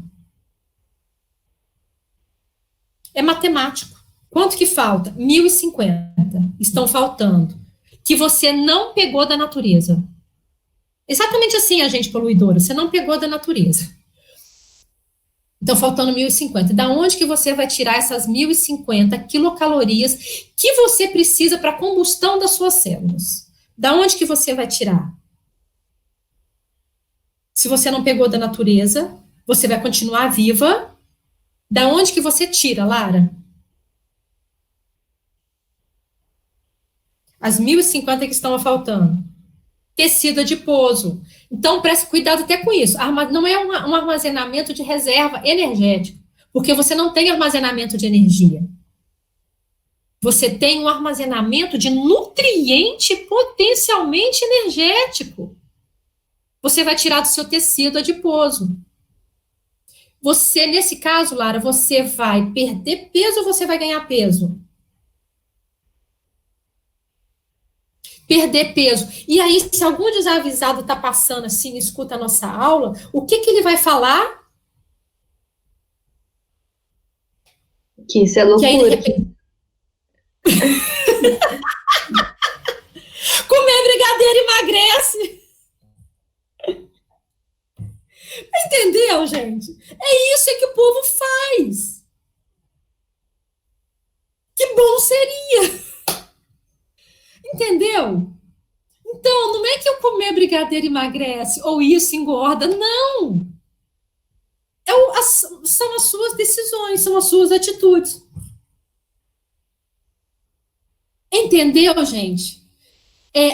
É matemático. Quanto que falta? 1.050 estão faltando, que você não pegou da natureza. Exatamente assim, agente poluidora, você não pegou da natureza. Então, faltando 1.050. Da onde que você vai tirar essas 1.050 quilocalorias que você precisa para a combustão das suas células? Da onde que você vai tirar? Se você não pegou da natureza, você vai continuar viva. Da onde que você tira, Lara? As 1.050 que estão faltando. Tecido adiposo. Então, preste cuidado até com isso. Não é um armazenamento de reserva energética, porque você não tem armazenamento de energia. Você tem um armazenamento de nutriente potencialmente energético. Você vai tirar do seu tecido adiposo. Você, nesse caso, Lara, você vai perder peso ou você vai ganhar peso? Perder peso. E aí, se algum desavisado está passando assim, escuta a nossa aula, o que ele vai falar? Que isso é loucura. Que aí, de repente... Comer brigadeiro emagrece. Entendeu, gente? É isso que o povo faz. Que bom seria. Entendeu? Então, não é que eu comer brigadeiro emagrece ou isso engorda, não. São as suas decisões, são as suas atitudes. Entendeu, gente?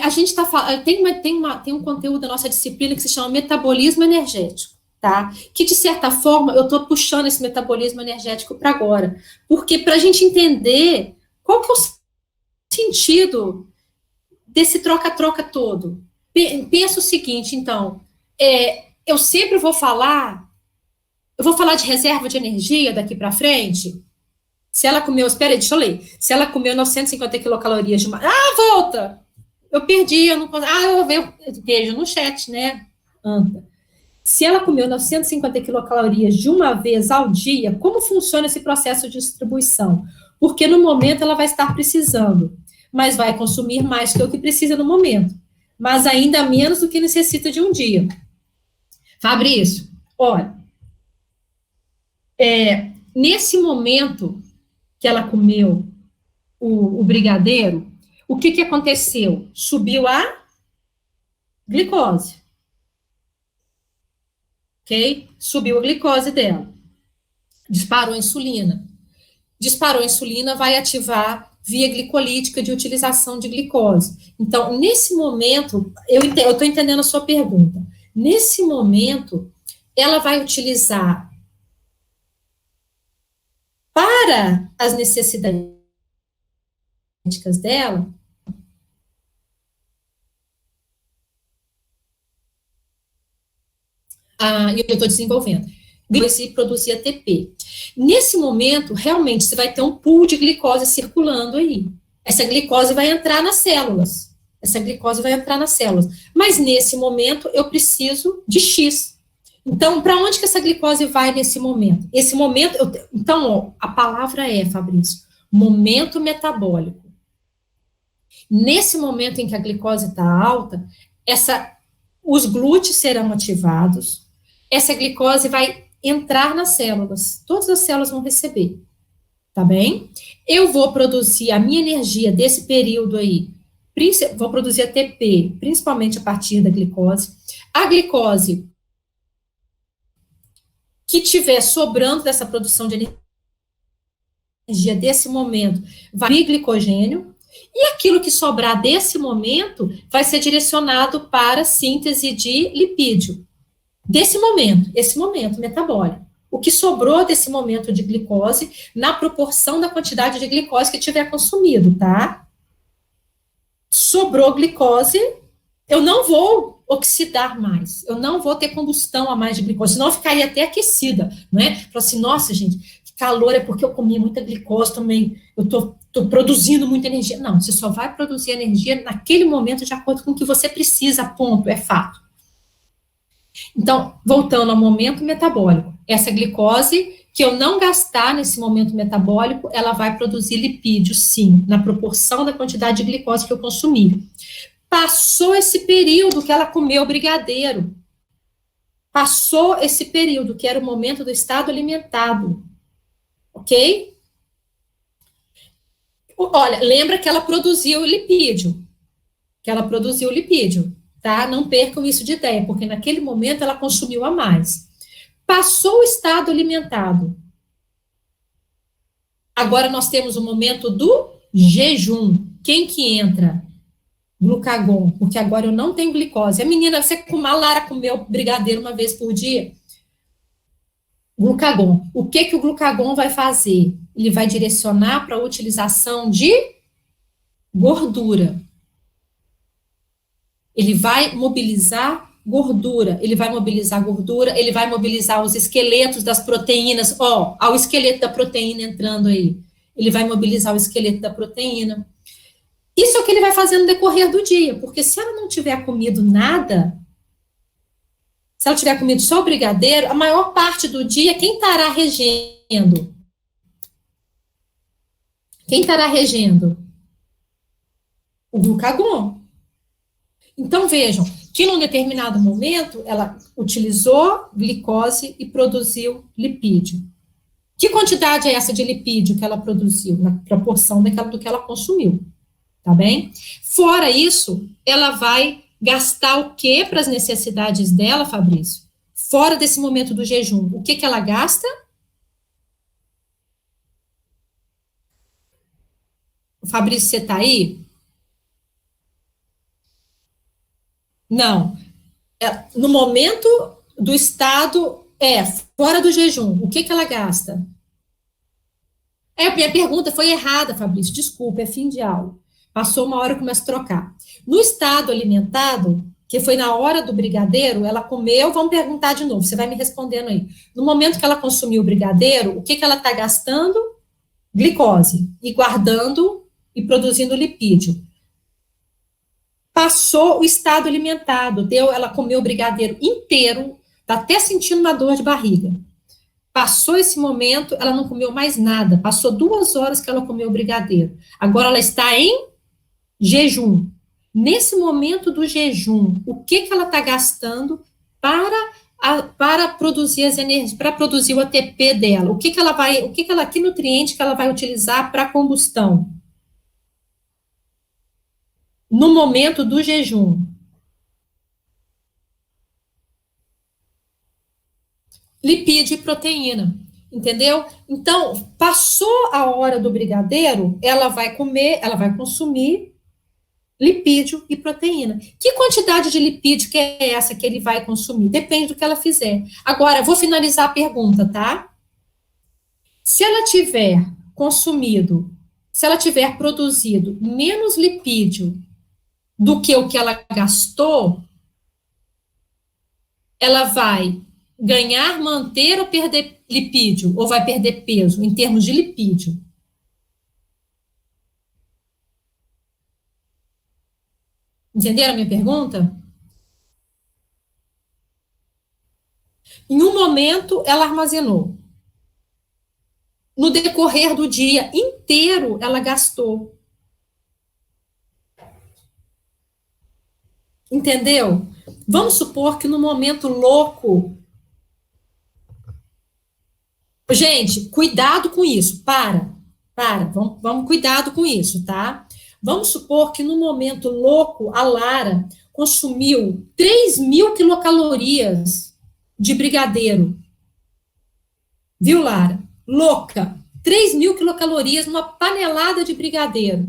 A gente está falando, tem um conteúdo da nossa disciplina que se chama metabolismo energético, tá? Que, de certa forma, eu estou puxando esse metabolismo energético para agora. Porque para a gente entender qual que é o sentido desse troca-troca todo. Pensa o seguinte, então, eu sempre vou falar de reserva de energia daqui para frente. Se ela comeu, espera aí, deixa eu ler. Se ela comeu 950 quilocalorias de uma... volta! Eu perdi, eu não posso... eu vejo no chat, né, Anta? Se ela comeu 950 quilocalorias de uma vez ao dia, como funciona esse processo de distribuição? Porque no momento ela vai estar precisando, mas vai consumir mais do que o que precisa no momento, mas ainda menos do que necessita de um dia. Fabrício, olha, nesse momento que ela comeu o brigadeiro, o que aconteceu? Subiu a glicose. Ok? Subiu a glicose dela. Disparou a insulina. Disparou a insulina, vai ativar via glicolítica de utilização de glicose. Então, nesse momento, eu estou entendendo a sua pergunta. Nesse momento, ela vai utilizar para as necessidades dela e eu estou desenvolvendo. Glicose produzir ATP. Nesse momento, realmente, você vai ter um pool de glicose circulando aí. Essa glicose vai entrar nas células. Mas, nesse momento, eu preciso de X. Então, para onde que essa glicose vai nesse momento? Então, a palavra Fabrício, momento metabólico. Nesse momento em que a glicose está alta, os glúteos serão ativados, essa glicose vai entrar nas células, todas as células vão receber, tá bem? Eu vou produzir a minha energia desse período aí, vou produzir ATP, principalmente a partir da glicose. A glicose que tiver sobrando dessa produção de energia desse momento, vai vir glicogênio, e aquilo que sobrar desse momento vai ser direcionado para a síntese de lipídio. Esse momento metabólico. O que sobrou desse momento de glicose, na proporção da quantidade de glicose que tiver consumido, tá? Sobrou glicose, eu não vou oxidar mais, eu não vou ter combustão a mais de glicose, senão eu ficaria até aquecida, né? Fala assim, nossa, gente, que calor é porque eu comi muita glicose também, eu tô produzindo muita energia. Não, você só vai produzir energia naquele momento de acordo com o que você precisa, ponto, é fato. Então, voltando ao momento metabólico, essa glicose que eu não gastar nesse momento metabólico, ela vai produzir lipídio, sim, na proporção da quantidade de glicose que eu consumi. Passou esse período que ela comeu brigadeiro. Passou esse período, que era o momento do estado alimentado. Ok? Olha, lembra que ela produziu lipídio. Tá? Não percam isso de ideia, porque naquele momento ela consumiu a mais. Passou o estado alimentado. Agora nós temos o momento do jejum. Quem que entra? Glucagon, porque agora eu não tenho glicose. A menina, a Lara comeu brigadeiro uma vez por dia. Glucagon. O que o glucagon vai fazer? Ele vai direcionar para a utilização de gordura. Ele vai mobilizar gordura, ele vai mobilizar os esqueletos das proteínas, ó o esqueleto da proteína entrando aí, ele vai mobilizar o esqueleto da proteína. Isso é o que ele vai fazer no decorrer do dia, porque se ela não tiver comido nada, se ela tiver comido só o brigadeiro, a maior parte do dia, quem estará regendo? O glucagon. Então, vejam, que num determinado momento, ela utilizou glicose e produziu lipídio. Que quantidade é essa de lipídio que ela produziu? Na proporção do que ela consumiu, tá bem? Fora isso, ela vai gastar o que para as necessidades dela, Fabrício? Fora desse momento do jejum, o que ela gasta? Fabrício, você tá aí? Não. No momento do estado, fora do jejum, o que ela gasta? Minha pergunta foi errada, Fabrício, desculpa, é fim de aula. Passou uma hora, eu começo a trocar. No estado alimentado, que foi na hora do brigadeiro, ela comeu, vamos perguntar de novo, você vai me respondendo aí. No momento que ela consumiu o brigadeiro, o que ela está gastando? Glicose, e guardando e produzindo lipídio. Passou o estado alimentado, ela comeu o brigadeiro inteiro, tá até sentindo uma dor de barriga. Passou esse momento, ela não comeu mais nada, passou 2 horas que ela comeu o brigadeiro. Agora ela está em jejum. Nesse momento do jejum, o que ela está gastando para produzir as energias, para produzir o ATP dela? Que nutriente que ela vai utilizar para combustão? No momento do jejum. Lipídio e proteína, entendeu? Então, passou a hora do brigadeiro, ela vai consumir lipídio e proteína. Que quantidade de lipídio que é essa que ele vai consumir? Depende do que ela fizer. Agora, vou finalizar a pergunta, tá? Se ela tiver produzido menos lipídio do que o que ela gastou, ela vai ganhar, manter ou perder lipídio? Ou vai perder peso em termos de lipídio? Entenderam a minha pergunta? Em um momento, ela armazenou. No decorrer do dia inteiro, ela gastou. Entendeu? Vamos supor que no momento louco... Gente, cuidado com isso. Vamos cuidado com isso, tá? Vamos supor que no momento louco, a Lara consumiu 3.000 quilocalorias de brigadeiro. Viu, Lara? Louca. 3.000 quilocalorias numa panelada de brigadeiro.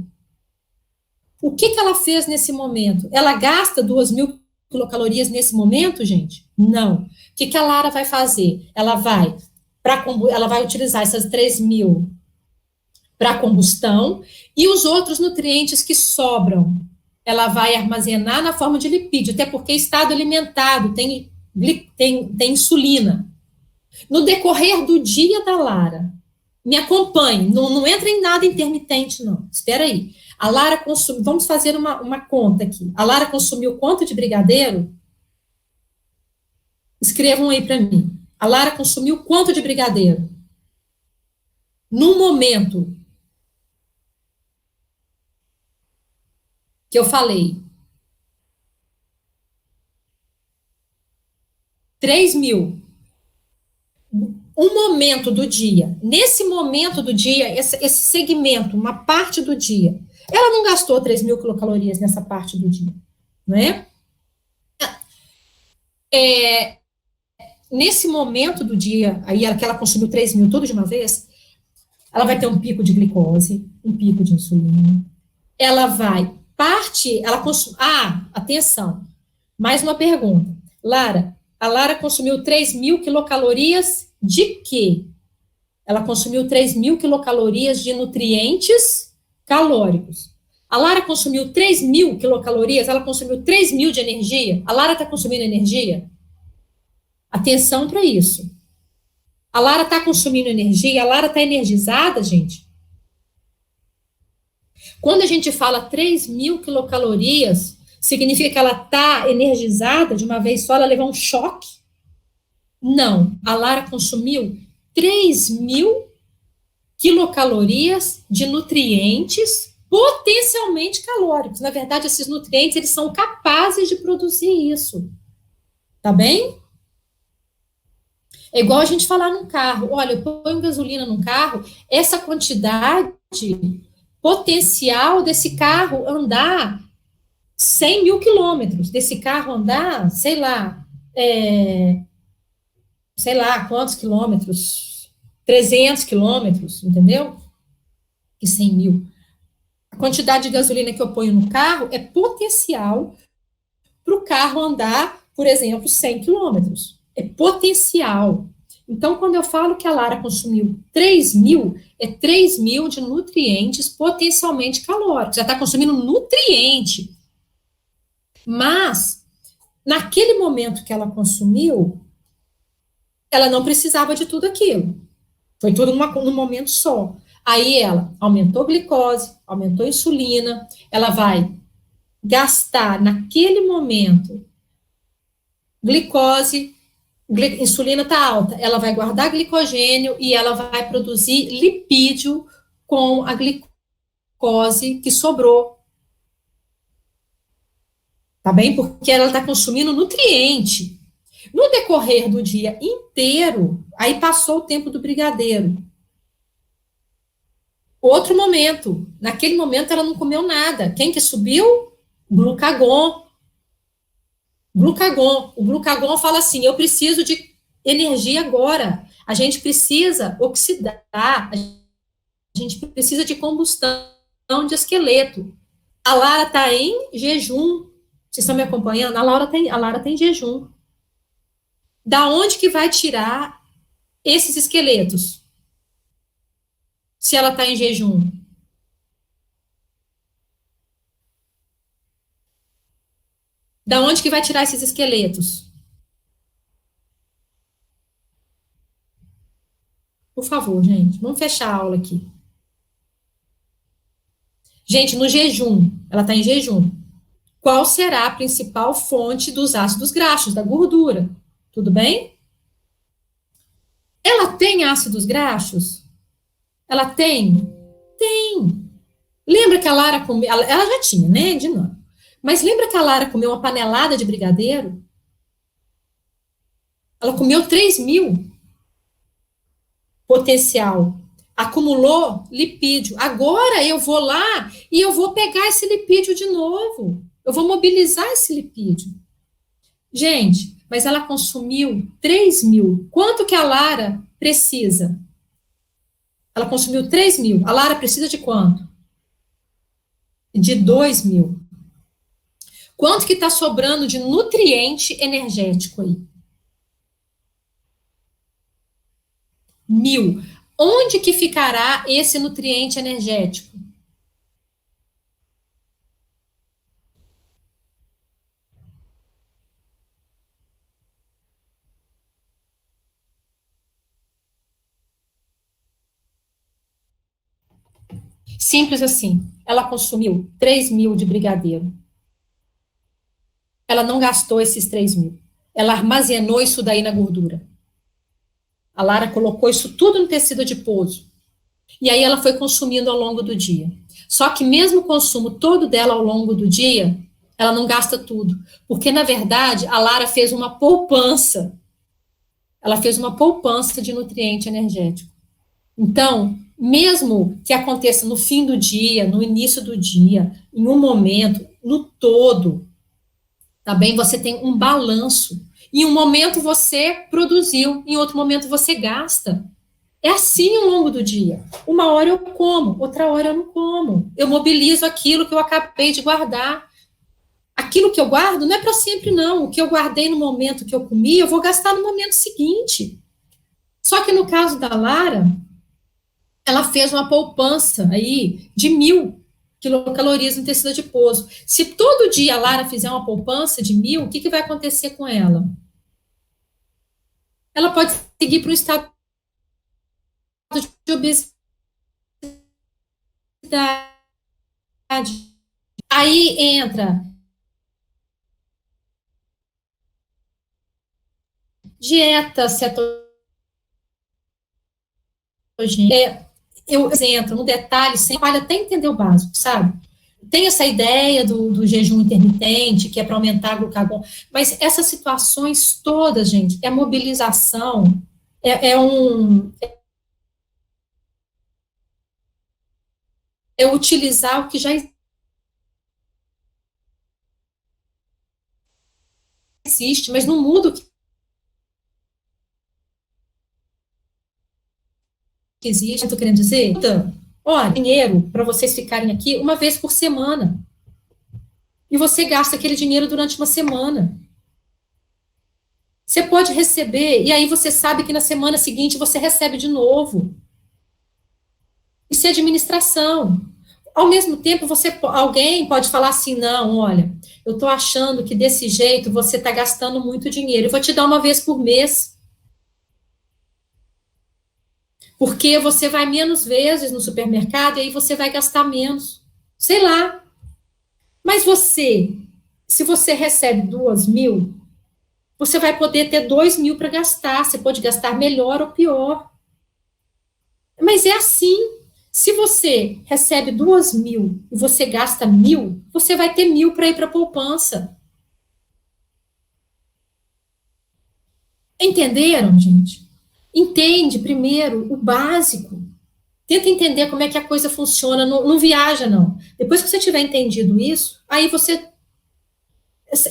O que ela fez nesse momento? Ela gasta 2.000 quilocalorias nesse momento, gente? Não. O que a Lara vai fazer? Ela vai utilizar essas 3.000 para combustão e os outros nutrientes que sobram, ela vai armazenar na forma de lipídio, até porque estado alimentado tem insulina. No decorrer do dia da Lara, me acompanhe, não entra em nada intermitente, não. Espera aí. A Lara consumiu, vamos fazer uma conta aqui. A Lara consumiu quanto de brigadeiro? Escrevam aí para mim. A Lara consumiu quanto de brigadeiro? No momento que eu falei, 3.000, um momento do dia, nesse momento do dia, esse segmento, uma parte do dia, ela não gastou 3.000 quilocalorias nessa parte do dia, não é? Nesse momento do dia, aí que ela consumiu 3.000 tudo de uma vez, ela vai ter um pico de glicose, um pico de insulina, ela vai, atenção, mais uma pergunta, Lara, a Lara consumiu 3.000 quilocalorias de quê? Ela consumiu 3.000 quilocalorias de nutrientes calóricos. A Lara consumiu 3.000 quilocalorias, ela consumiu 3.000 de energia. A Lara está consumindo energia? Atenção para isso. A Lara está consumindo energia, a Lara está energizada, gente. Quando a gente fala 3.000 quilocalorias, significa que ela está energizada de uma vez só, ela levou um choque? Não, a Lara consumiu 3.000 quilocalorias de nutrientes potencialmente calóricos. Na verdade, esses nutrientes, eles são capazes de produzir isso. Tá bem? É igual a gente falar num carro. Olha, eu ponho gasolina num carro, essa quantidade potencial desse carro andar 100.000 quilômetros, desse carro andar, sei lá quantos quilômetros, 300 quilômetros, entendeu? E 100.000. A quantidade de gasolina que eu ponho no carro é potencial para o carro andar, por exemplo, 100 quilômetros. É potencial. Então, quando eu falo que a Lara consumiu 3.000, é 3.000 de nutrientes potencialmente calóricos. Já está consumindo nutriente. Mas, naquele momento que ela consumiu, ela não precisava de tudo aquilo. Foi tudo num momento só. Aí ela aumentou a glicose, aumentou a insulina, ela vai gastar naquele momento glicose, insulina está alta, ela vai guardar glicogênio e ela vai produzir lipídio com a glicose que sobrou. Tá bem? Porque ela está consumindo nutriente. No decorrer do dia inteiro, aí passou o tempo do brigadeiro. Outro momento, naquele momento ela não comeu nada. Quem que subiu? Glucagon. O glucagon fala assim, eu preciso de energia agora. A gente precisa oxidar, a gente precisa de combustão de esqueleto. A Lara está em jejum. Vocês estão me acompanhando? A Lara tá em jejum. Da onde que vai tirar esses esqueletos? Se ela está em jejum. Da onde que vai tirar esses esqueletos? Por favor, gente, vamos fechar a aula aqui. Gente, no jejum, ela está em jejum. Qual será a principal fonte dos ácidos graxos, da gordura? Tudo bem? Ela tem ácidos graxos? Ela tem? Tem. Lembra que a Lara comeu, ela já tinha, né, de novo. Mas lembra que a Lara comeu uma panelada de brigadeiro? Ela comeu 3.000 potencial. Acumulou lipídio. Agora eu vou lá e eu vou pegar esse lipídio de novo. Eu vou mobilizar esse lipídio. Gente, mas ela consumiu 3.000. Quanto que a Lara precisa? Ela consumiu 3.000. A Lara precisa de quanto? De 2.000. Quanto que está sobrando de nutriente energético aí? 1.000. Onde que ficará esse nutriente energético? Simples assim. Ela consumiu 3.000 de brigadeiro. Ela não gastou esses 3.000. Ela armazenou isso daí na gordura. A Lara colocou isso tudo no tecido adiposo. E aí ela foi consumindo ao longo do dia. Só que mesmo o consumo todo dela ao longo do dia, ela não gasta tudo. Porque, na verdade, a Lara fez uma poupança. Ela fez uma poupança de nutriente energético. Então, mesmo que aconteça no fim do dia, no início do dia, em um momento, no todo, tá bem? Você tem um balanço. Em um momento você produziu, em outro momento você gasta. É assim ao longo do dia. Uma hora eu como, outra hora eu não como. Eu mobilizo aquilo que eu acabei de guardar. Aquilo que eu guardo não é para sempre, não. O que eu guardei no momento que eu comi, eu vou gastar no momento seguinte. Só que no caso da Lara, ela fez uma poupança aí de 1.000 quilocalorias no tecido adiposo. Se todo dia a Lara fizer uma poupança de 1.000, o que vai acontecer com ela? Ela pode seguir para um estado de obesidade. Aí entra dieta cetogênica. Eu entro no detalhe, sem vale até entender o básico, sabe? Tem essa ideia do jejum intermitente, que é para aumentar o glucagon, mas essas situações todas, gente, é mobilização, é utilizar o que já existe, mas não muda o que existe. Estou querendo dizer? Então, olha, dinheiro para vocês ficarem aqui uma vez por semana. E você gasta aquele dinheiro durante uma semana. Você pode receber, e aí você sabe que na semana seguinte você recebe de novo. Isso é administração. Ao mesmo tempo, alguém pode falar assim, não, olha, eu estou achando que desse jeito você está gastando muito dinheiro. Eu vou te dar uma vez por mês. Porque você vai menos vezes no supermercado e aí você vai gastar menos. Sei lá. Mas se você recebe 2.000, você vai poder ter 2.000 para gastar. Você pode gastar melhor ou pior. Mas é assim. Se você recebe 2.000 e você gasta 1.000, você vai ter 1.000 para ir para a poupança. Entenderam, gente? Entende primeiro o básico. Tenta entender como é que a coisa funciona. Não viaja, não. Depois que você tiver entendido isso, aí você...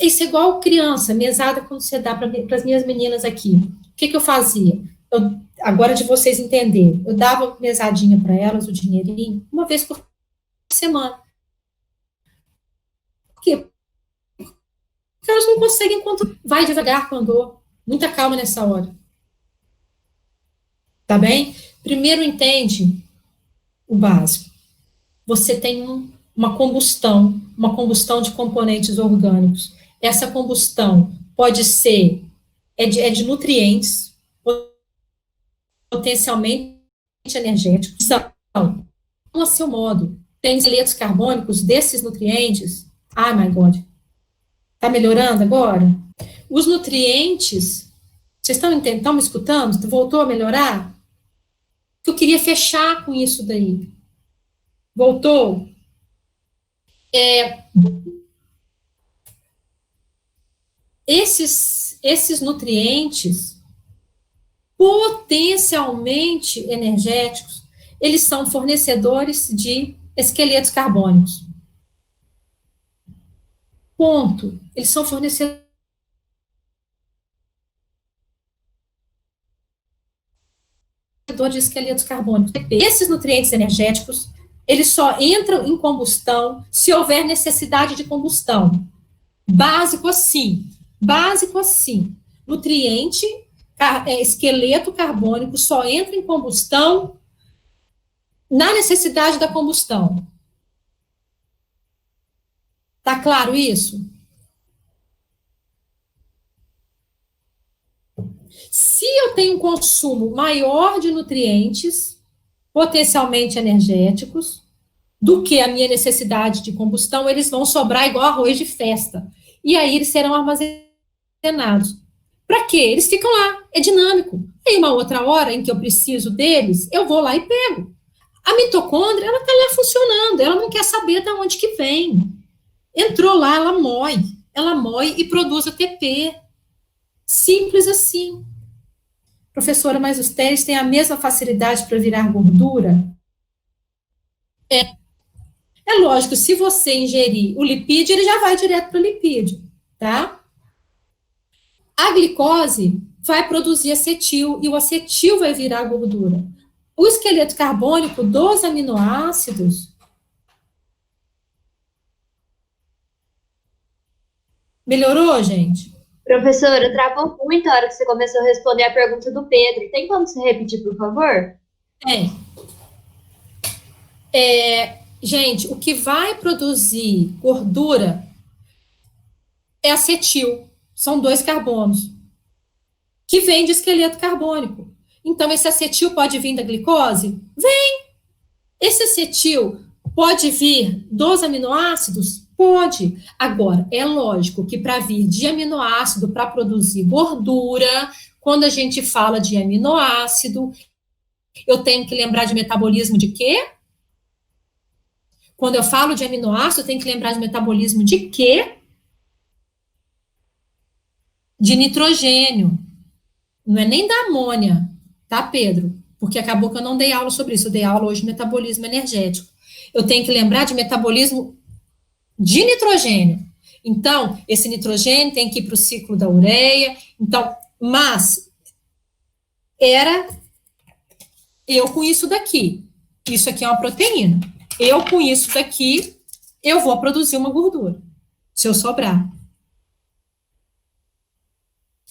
Isso é igual criança, mesada, quando você dá para as minhas meninas aqui. O que eu fazia? Agora de vocês entenderem, eu dava mesadinha para elas, o dinheirinho, uma vez por semana. Por quê? Porque elas não conseguem quanto. Vai devagar com andou. Muita calma nessa hora. Tá bem? Primeiro entende o básico. Você tem uma combustão de componentes orgânicos. Essa combustão pode ser de nutrientes, potencialmente energéticos, são, a seu modo, tem esqueletos carbônicos desses nutrientes. Ai, my God. Tá melhorando agora? Os nutrientes, vocês estão me escutando? Voltou a melhorar? Eu queria fechar com isso daí. Voltou? Esses nutrientes potencialmente energéticos, eles são fornecedores de esqueletos carbônicos. Ponto. Eles são fornecedores de esqueletos carbônicos. Esses nutrientes energéticos, eles só entram em combustão se houver necessidade de combustão. Básico assim. Nutriente, esqueleto carbônico só entra em combustão na necessidade da combustão. Tá claro isso? Se eu tenho um consumo maior de nutrientes, potencialmente energéticos, do que a minha necessidade de combustão, eles vão sobrar igual arroz de festa. E aí eles serão armazenados. Para quê? Eles ficam lá, é dinâmico. Tem uma outra hora em que eu preciso deles, eu vou lá e pego. A mitocôndria, ela está lá funcionando, ela não quer saber de onde que vem. Entrou lá, ela mói e produz ATP. Simples assim. Professora, mas os tênis têm a mesma facilidade para virar gordura? É lógico, se você ingerir o lipídio, ele já vai direto para o lipídio, tá? A glicose vai produzir acetil, e o acetil vai virar gordura. O esqueleto carbônico dos aminoácidos melhorou, gente? Professora, travou muito a hora que você começou a responder a pergunta do Pedro. Tem como você repetir, por favor? Tem. Gente, o que vai produzir gordura é acetil. São 2 carbonos, que vem de esqueleto carbônico. Então, esse acetil pode vir da glicose? Vem! Esse acetil pode vir dos aminoácidos? Pode. Agora, é lógico que para vir de aminoácido para produzir gordura, quando a gente fala de aminoácido, eu tenho que lembrar de metabolismo de quê? Quando eu falo de aminoácido, eu tenho que lembrar de metabolismo de quê? De nitrogênio. Não é nem da amônia, tá, Pedro? Porque acabou que eu não dei aula sobre isso. Eu dei aula hoje de metabolismo energético. Eu tenho que lembrar de metabolismo de nitrogênio. Então, esse nitrogênio tem que ir para o ciclo da ureia. Então, mas era eu com isso daqui. Isso aqui é uma proteína. Eu com isso daqui, eu vou produzir uma gordura, se eu sobrar.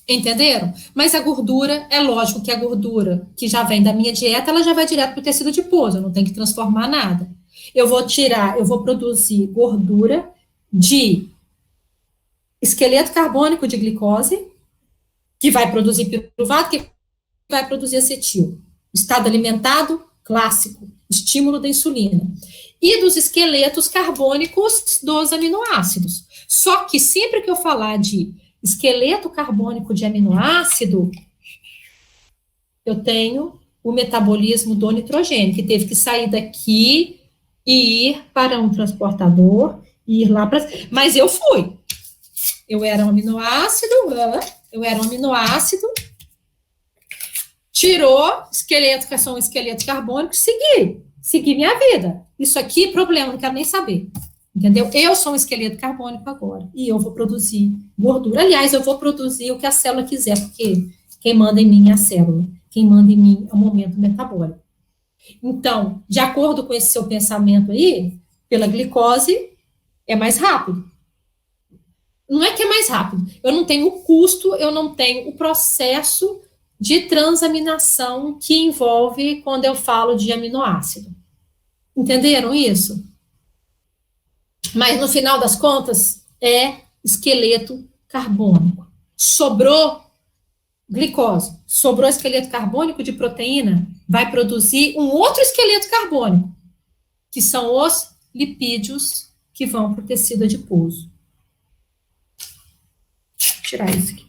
Entenderam? Mas a gordura, é lógico que a gordura que já vem da minha dieta, ela já vai direto para o tecido adiposo, eu não tenho que transformar nada. Eu vou produzir gordura de esqueleto carbônico de glicose, que vai produzir piruvato, que vai produzir acetil. Estado alimentado, clássico, estímulo da insulina. E dos esqueletos carbônicos dos aminoácidos. Só que sempre que eu falar de esqueleto carbônico de aminoácido, eu tenho o metabolismo do nitrogênio, que teve que sair daqui e ir para um transportador, e ir lá para... Mas eu fui. Eu era um aminoácido, tirou esqueleto, que são esqueletos carbônicos, segui minha vida. Isso aqui, problema, não quero nem saber. Entendeu? Eu sou um esqueleto carbônico agora, e eu vou produzir gordura. Aliás, eu vou produzir o que a célula quiser, porque quem manda em mim é a célula. Quem manda em mim é o momento metabólico. Então, de acordo com esse seu pensamento aí, pela glicose, é mais rápido. Não é que é mais rápido. Eu não tenho o custo, eu não tenho o processo de transaminação que envolve quando eu falo de aminoácido. Entenderam isso? Mas, no final das contas, é esqueleto carbônico. Sobrou glicose, sobrou esqueleto carbônico de proteína, vai produzir um outro esqueleto carbônico, que são os lipídios que vão para o tecido adiposo. Deixa eu tirar isso aqui.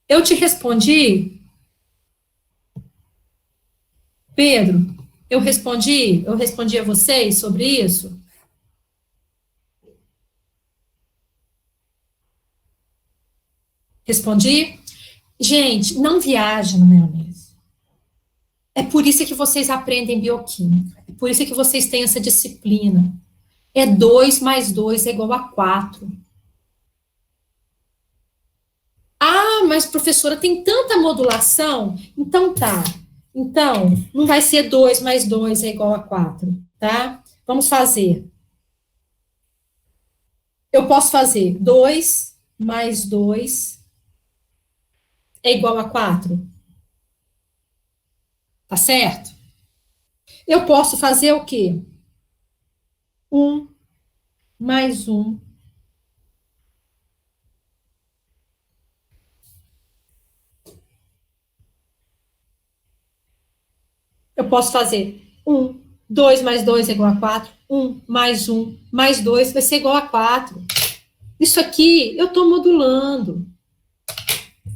Eu te respondi, Pedro, eu respondi a vocês sobre isso? Respondi? Gente, não viaja na maionese. É por isso que vocês aprendem bioquímica. É por isso que vocês têm essa disciplina. É 2 mais 2 é igual a 4. Ah, mas professora, tem tanta modulação? Então tá. Então, não vai ser 2 mais 2 é igual a 4, tá? Vamos fazer. Eu posso fazer 2 mais 2 é igual a 4. Tá certo? Eu posso fazer o quê? 1 mais 1. Eu posso fazer 1, 2 mais 2 é igual a 4. 1 mais 1 mais 2 vai ser igual a 4. Isso aqui eu estou modulando,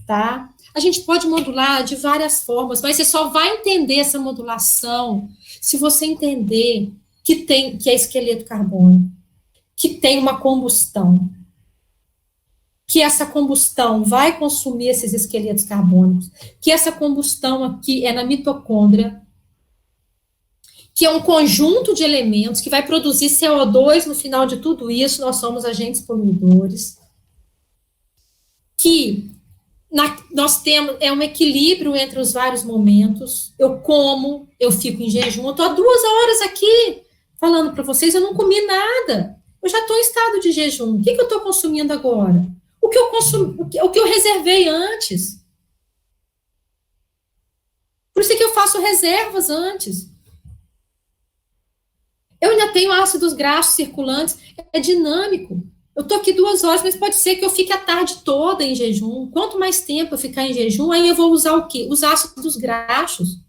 tá? A gente pode modular de várias formas, mas você só vai entender essa modulação se você entender que é esqueleto carbônico, que tem uma combustão, que essa combustão vai consumir esses esqueletos carbônicos, que essa combustão aqui é na mitocôndria, que é um conjunto de elementos que vai produzir CO2 no final de tudo isso, nós somos agentes poluidores, que nós temos, um equilíbrio entre os vários momentos, eu como, eu fico em jejum, eu estou há 2 horas aqui falando para vocês, eu não comi nada, eu já estou em estado de jejum, o que eu estou consumindo agora? O que eu reservei antes. Por isso é que eu faço reservas antes. Eu ainda tenho ácidos graxos circulantes, é dinâmico. Eu estou aqui 2 horas, mas pode ser que eu fique a tarde toda em jejum. Quanto mais tempo eu ficar em jejum, aí eu vou usar o quê? Os ácidos graxos.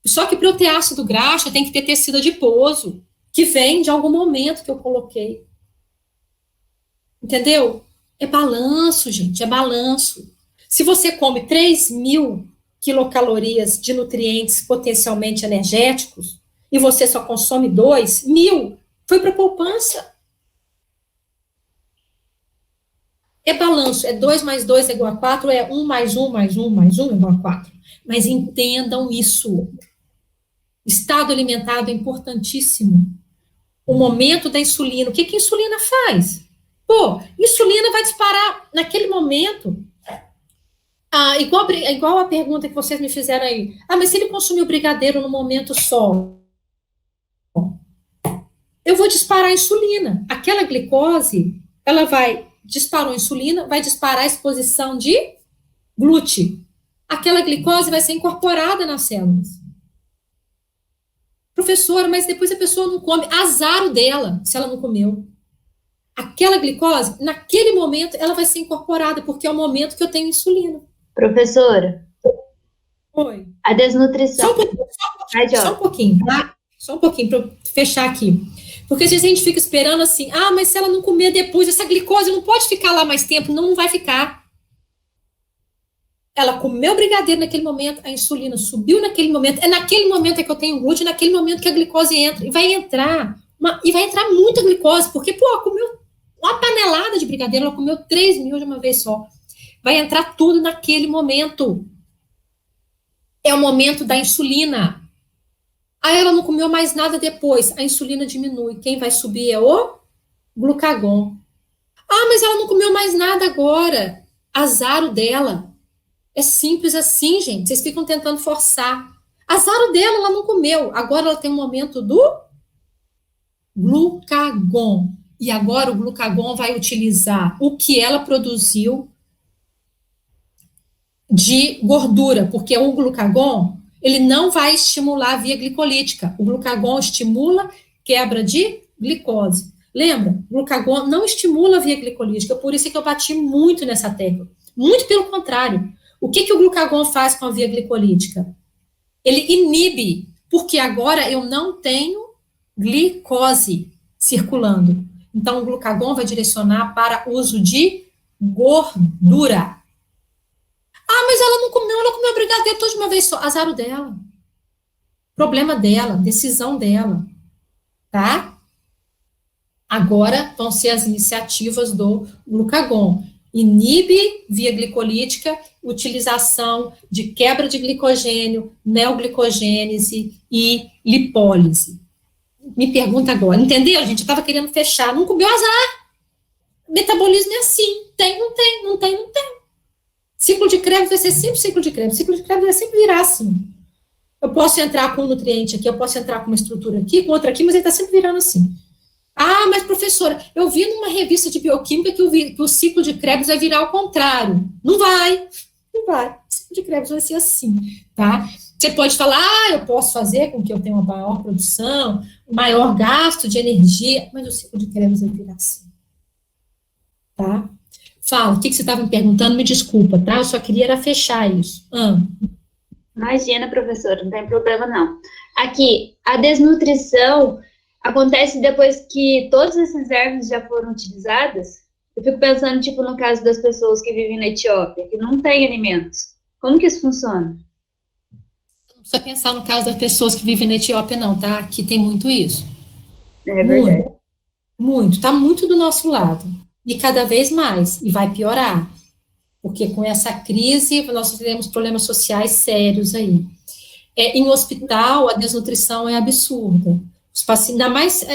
Só que para eu ter ácido graxo, eu tenho que ter tecido adiposo, que vem de algum momento que eu coloquei. Entendeu? É balanço, gente, é balanço. Se você come 3.000 quilocalorias de nutrientes potencialmente energéticos e você só consome 2.000, foi para poupança. É balanço, é 2 mais 2 é igual a 4, é 1 mais 1 mais 1 mais 1 é igual a 4. Mas entendam isso. Estado alimentado é importantíssimo. O momento da insulina, o que a insulina faz? Pô, insulina vai disparar naquele momento. Igual a pergunta que vocês me fizeram aí. Mas se ele consumiu brigadeiro no momento só, eu vou disparar a insulina. Aquela glicose, ela disparou a insulina, vai disparar a exposição de glúten. Aquela glicose vai ser incorporada nas células. Professora, mas depois a pessoa não come. Azar dela, se ela não comeu. Aquela glicose, naquele momento, ela vai ser incorporada, porque é o momento que eu tenho insulina. Professora. Oi. A desnutrição. Só um pouquinho, tá? Só um pouquinho, para eu fechar aqui. Porque às vezes a gente fica esperando assim, mas se ela não comer depois, essa glicose não pode ficar lá mais tempo. Não vai ficar. Ela comeu brigadeiro naquele momento, a insulina subiu naquele momento, é naquele momento que eu tenho glúten, naquele momento que a glicose entra, e vai entrar muita glicose, porque, ela comeu uma panelada de brigadeiro, ela comeu 3.000 de uma vez só. Vai entrar tudo naquele momento. É o momento da insulina. Aí ela não comeu mais nada depois, a insulina diminui. Quem vai subir é o glucagon. Mas ela não comeu mais nada agora. Azar dela. É simples assim, gente. Vocês ficam tentando forçar. Azar dela, ela não comeu. Agora ela tem um momento do glucagon. E agora o glucagon vai utilizar o que ela produziu de gordura, porque o glucagon, ele não vai estimular a via glicolítica. O glucagon estimula quebra de glicose. Lembra? O glucagon não estimula a via glicolítica, por isso é que eu bati muito nessa tecla. Muito pelo contrário. O que o glucagon faz com a via glicolítica? Ele inibe, porque agora eu não tenho glicose circulando. Então, o glucagon vai direcionar para uso de gordura. Mas ela comeu brigadeiro toda de uma vez só. Azar dela. Problema dela, decisão dela. Tá? Agora vão ser as iniciativas do glucagon. Inibe via glicolítica, utilização de quebra de glicogênio, neoglicogênese e lipólise. Me pergunta agora, entendeu, gente? Eu estava querendo fechar, não comeu, azar. Metabolismo é assim, não tem. Ciclo de Krebs vai ser sempre ciclo de Krebs vai sempre virar assim. Eu posso entrar com um nutriente aqui, eu posso entrar com uma estrutura aqui, com outra aqui, mas ele está sempre virando assim. Mas professora, eu vi numa revista de bioquímica que o ciclo de Krebs vai virar ao contrário. Não vai. O ciclo de Krebs vai ser assim, tá? Você pode falar, eu posso fazer com que eu tenha uma maior produção, maior gasto de energia, mas o ciclo de Krebs vai virar assim, tá? Fala, o que você estava me perguntando? Me desculpa, tá? Eu só queria era fechar isso. Imagina, professora, não tem problema não. Aqui, a desnutrição acontece depois que todas as reservas já foram utilizadas? Eu fico pensando, tipo, no caso das pessoas que vivem na Etiópia, que não têm alimentos. Como que isso funciona? Não precisa pensar no caso das pessoas que vivem na Etiópia, não, tá? Aqui tem muito isso. É verdade. Muito, muito. Tá muito do nosso lado. E cada vez mais. E vai piorar. Porque com essa crise, nós teremos problemas sociais sérios aí. Em hospital, a desnutrição é absurda. Os pacientes, ainda mais,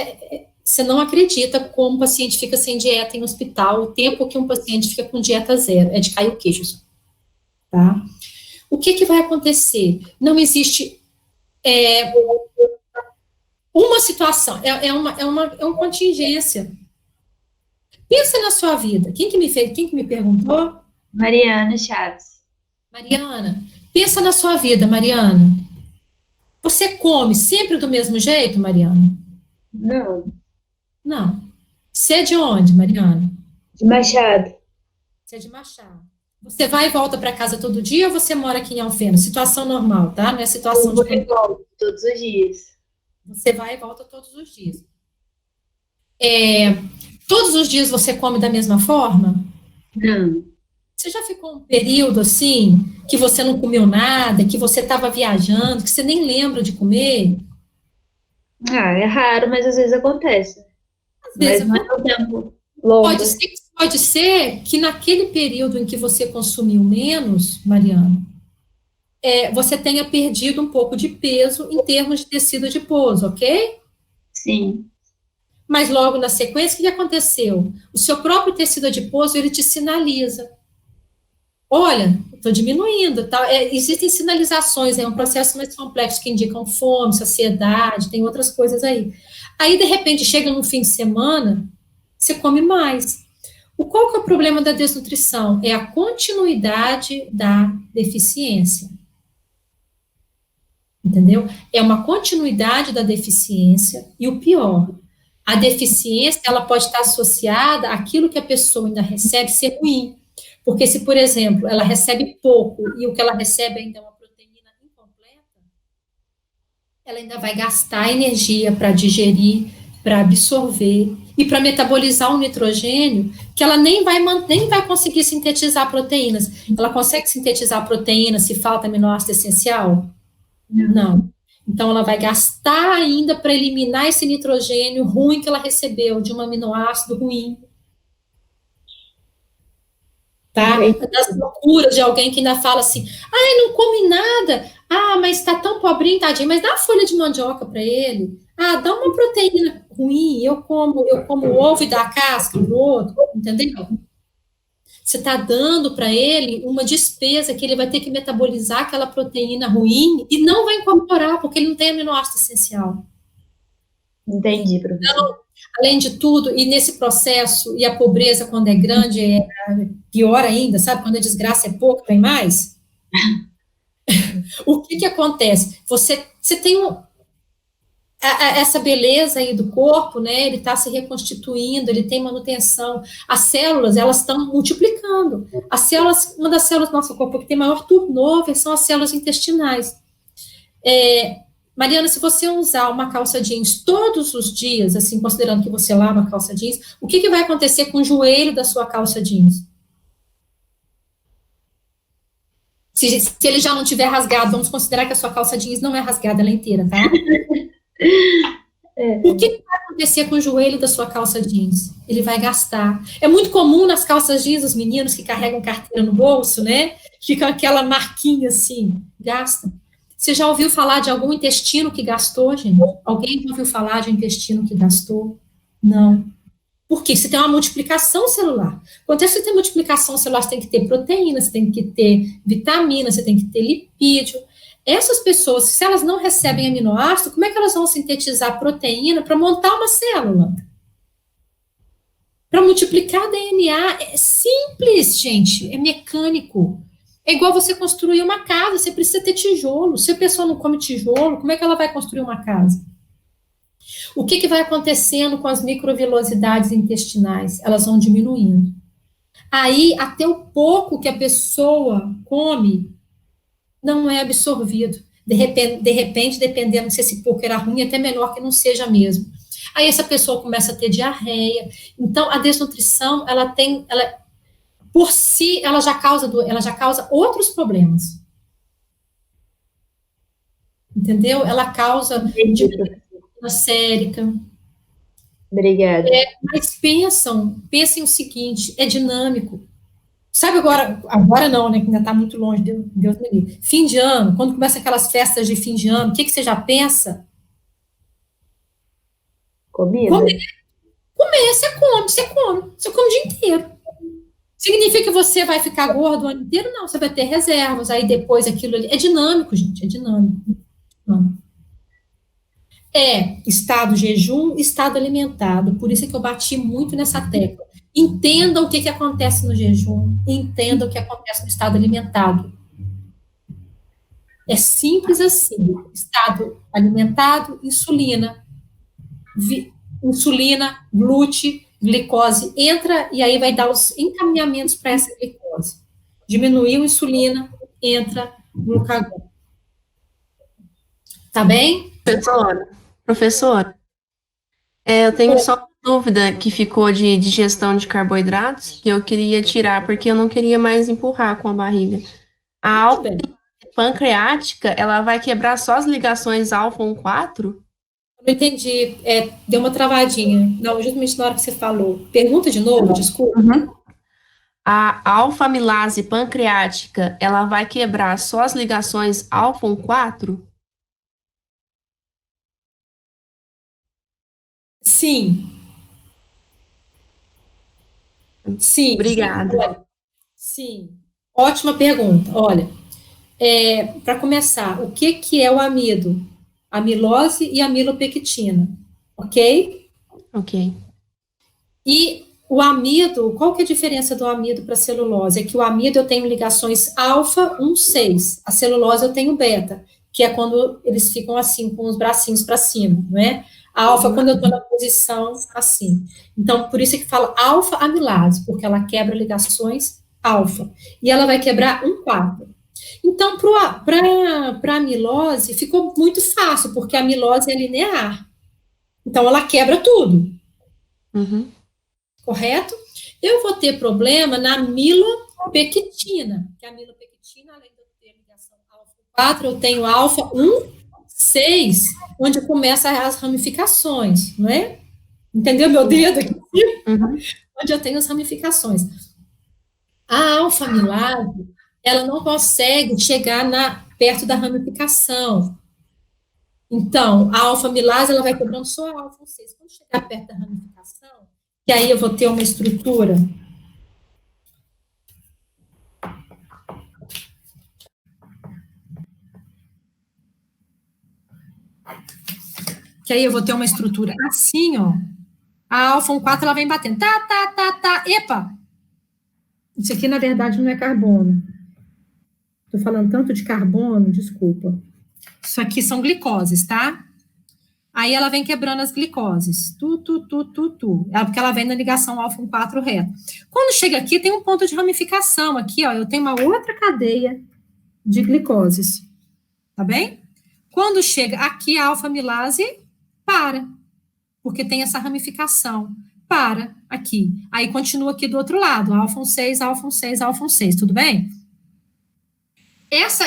você não acredita como o paciente fica sem dieta em hospital, o tempo que um paciente fica com dieta zero, é de cair o queixo, só, tá? O que vai acontecer? Não existe uma situação, é uma contingência. Pensa na sua vida. Quem que me perguntou? Mariana Chaves. Mariana, pensa na sua vida, Mariana. Você come sempre do mesmo jeito, Mariana? Não. Não. Você é de onde, Mariana? De Machado. Você é de Machado. Você vai e volta para casa todo dia ou você mora aqui em Alfena? Situação normal, tá? Não é situação Eu de... volto todos os dias. Você vai e volta todos os dias. Todos os dias você come da mesma forma? Não. Você já ficou um período assim, que você não comeu nada, que você estava viajando, que você nem lembra de comer? Ah, é raro, mas às vezes acontece. Às vezes, Mas não é um tempo longo. pode ser que naquele período em que você consumiu menos, Mariana, você tenha perdido um pouco de peso em termos de tecido adiposo, ok? Sim. Mas logo na sequência, o que aconteceu? O seu próprio tecido adiposo, ele te sinaliza. Olha, estou diminuindo, tá? Existem sinalizações, é um processo mais complexo que indicam fome, saciedade, tem outras coisas aí. Aí, de repente, chega no fim de semana, você come mais. Qual que é o problema da desnutrição? É a continuidade da deficiência. Entendeu? É uma continuidade da deficiência, e o pior, a deficiência, ela pode estar associada àquilo que a pessoa ainda recebe ser ruim. Porque se, por exemplo, ela recebe pouco e o que ela recebe ainda é uma proteína incompleta, ela ainda vai gastar energia para digerir, para absorver e para metabolizar o nitrogênio, que ela nem vai conseguir sintetizar proteínas. Ela consegue sintetizar proteínas se falta aminoácido essencial? Não. Então, ela vai gastar ainda para eliminar esse nitrogênio ruim que ela recebeu de um aminoácido ruim. Tá? Das loucuras de alguém que ainda fala assim, ai, não come nada, mas tá tão pobrinho, tadinho, mas dá uma folha de mandioca para ele, dá uma proteína ruim, eu como o ovo e dá a casca do outro, entendeu? Você está dando para ele uma despesa que ele vai ter que metabolizar aquela proteína ruim e não vai incorporar, porque ele não tem aminoácido essencial. Entendi, professor. Então, além de tudo, e nesse processo, e a pobreza quando é grande, é pior ainda, sabe? Quando a desgraça é pouco, tem mais. O que acontece? Você tem essa beleza aí do corpo, né? Ele está se reconstituindo, ele tem manutenção. As células, elas estão multiplicando. As células, uma das células do nosso corpo que tem maior turnover são as células intestinais. Mariana, se você usar uma calça jeans todos os dias, assim, considerando que você lava a calça jeans, o que vai acontecer com o joelho da sua calça jeans? Se ele já não tiver rasgado, vamos considerar que a sua calça jeans não é rasgada, ela é inteira, tá? O que vai acontecer com o joelho da sua calça jeans? Ele vai gastar. É muito comum nas calças jeans, os meninos que carregam carteira no bolso, né? Fica aquela marquinha assim, gasta. Você já ouviu falar de algum intestino que gastou, gente? Alguém já ouviu falar de um intestino que gastou? Não. Por quê? Você tem uma multiplicação celular. Quando você tem multiplicação celular, você tem que ter proteína, você tem que ter vitamina, você tem que ter lipídio. Essas pessoas, se elas não recebem aminoácido, como é que elas vão sintetizar proteína para montar uma célula? Para multiplicar DNA? É simples, gente. É mecânico. É igual você construir uma casa, você precisa ter tijolo. Se a pessoa não come tijolo, como é que ela vai construir uma casa? O que vai acontecendo com as microvilosidades intestinais? Elas vão diminuindo. Aí, até o pouco que a pessoa come, não é absorvido. De repente, dependendo se esse pouco era ruim, até melhor que não seja mesmo. Aí essa pessoa começa a ter diarreia. Então, a desnutrição, por si, ela já causa outros problemas. Entendeu? Ela causa dificuldade sérica. Obrigada. Mas pensem o seguinte, é dinâmico. Sabe agora não, né, que ainda está muito longe, Deus me livre. Fim de ano, quando começa aquelas festas de fim de ano, o que você já pensa? Comida? Comer, você come o dia inteiro. Significa que você vai ficar gordo o ano inteiro? Não, você vai ter reservas, aí depois aquilo ali. É dinâmico, gente, é dinâmico. É estado jejum, estado alimentado. Por isso é que eu bati muito nessa tecla. Entenda o que acontece no jejum, entenda o que acontece no estado alimentado. É simples assim. Estado alimentado, insulina, glúten, glicose, entra e aí vai dar os encaminhamentos para essa glicose. Diminuiu a insulina, entra glucagon. Tá bem? Professora, eu tenho só uma dúvida que ficou de digestão de carboidratos, que eu queria tirar, porque eu não queria mais empurrar com a barriga. A alfa pancreática, ela vai quebrar só as ligações alfa-1,4? Não entendi, deu uma travadinha. Não, justamente na hora que você falou. Pergunta de novo, desculpa. A alfa-amilase pancreática, ela vai quebrar só as ligações alfa-1,4? Sim. Sim. Obrigada. Sim. Ótima pergunta. Olha, para começar, o que é o amido? Amilose e amilopectina, ok? Ok. E o amido, qual que é a diferença do amido para a celulose? É que o amido eu tenho ligações alfa 1,6, a celulose eu tenho beta, que é quando eles ficam assim, com os bracinhos para cima, não é? A alfa quando eu estou na posição assim. Então, por isso é que fala alfa-amilase, porque ela quebra ligações alfa. E ela vai quebrar 1,4. Então, para a amilose, ficou muito fácil, porque a amilose é linear. Então, ela quebra tudo. Correto? Eu vou ter problema na amilopectina, que a amilopectina, além de eu ter ligação alfa-4, eu tenho alfa 1,6, onde começam as ramificações, não é? Entendeu meu dedo aqui? Onde eu tenho as ramificações. A alfa-amilase, ela não consegue chegar perto da ramificação. Então, a alfa-amilase, ela vai quebrando só a alfa-6. Quando chegar perto da ramificação, que aí eu vou ter uma estrutura. Que aí eu vou ter uma estrutura assim, ó. A alfa-1,4, ela vem batendo. Tá. Epa! Isso aqui, na verdade, não é carbono. Estou falando tanto de carbono, desculpa. Isso aqui são glicoses, tá? Aí ela vem quebrando as glicoses. Porque ela vem na ligação alfa-1,4 reto. Quando chega aqui, tem um ponto de ramificação. Aqui, ó, eu tenho uma outra cadeia de glicoses. Tá bem? Quando chega aqui, a alfa-amilase para. Porque tem essa ramificação. Para aqui. Aí continua aqui do outro lado. Alfa-6, alfa-6, alfa-6. Tudo bem?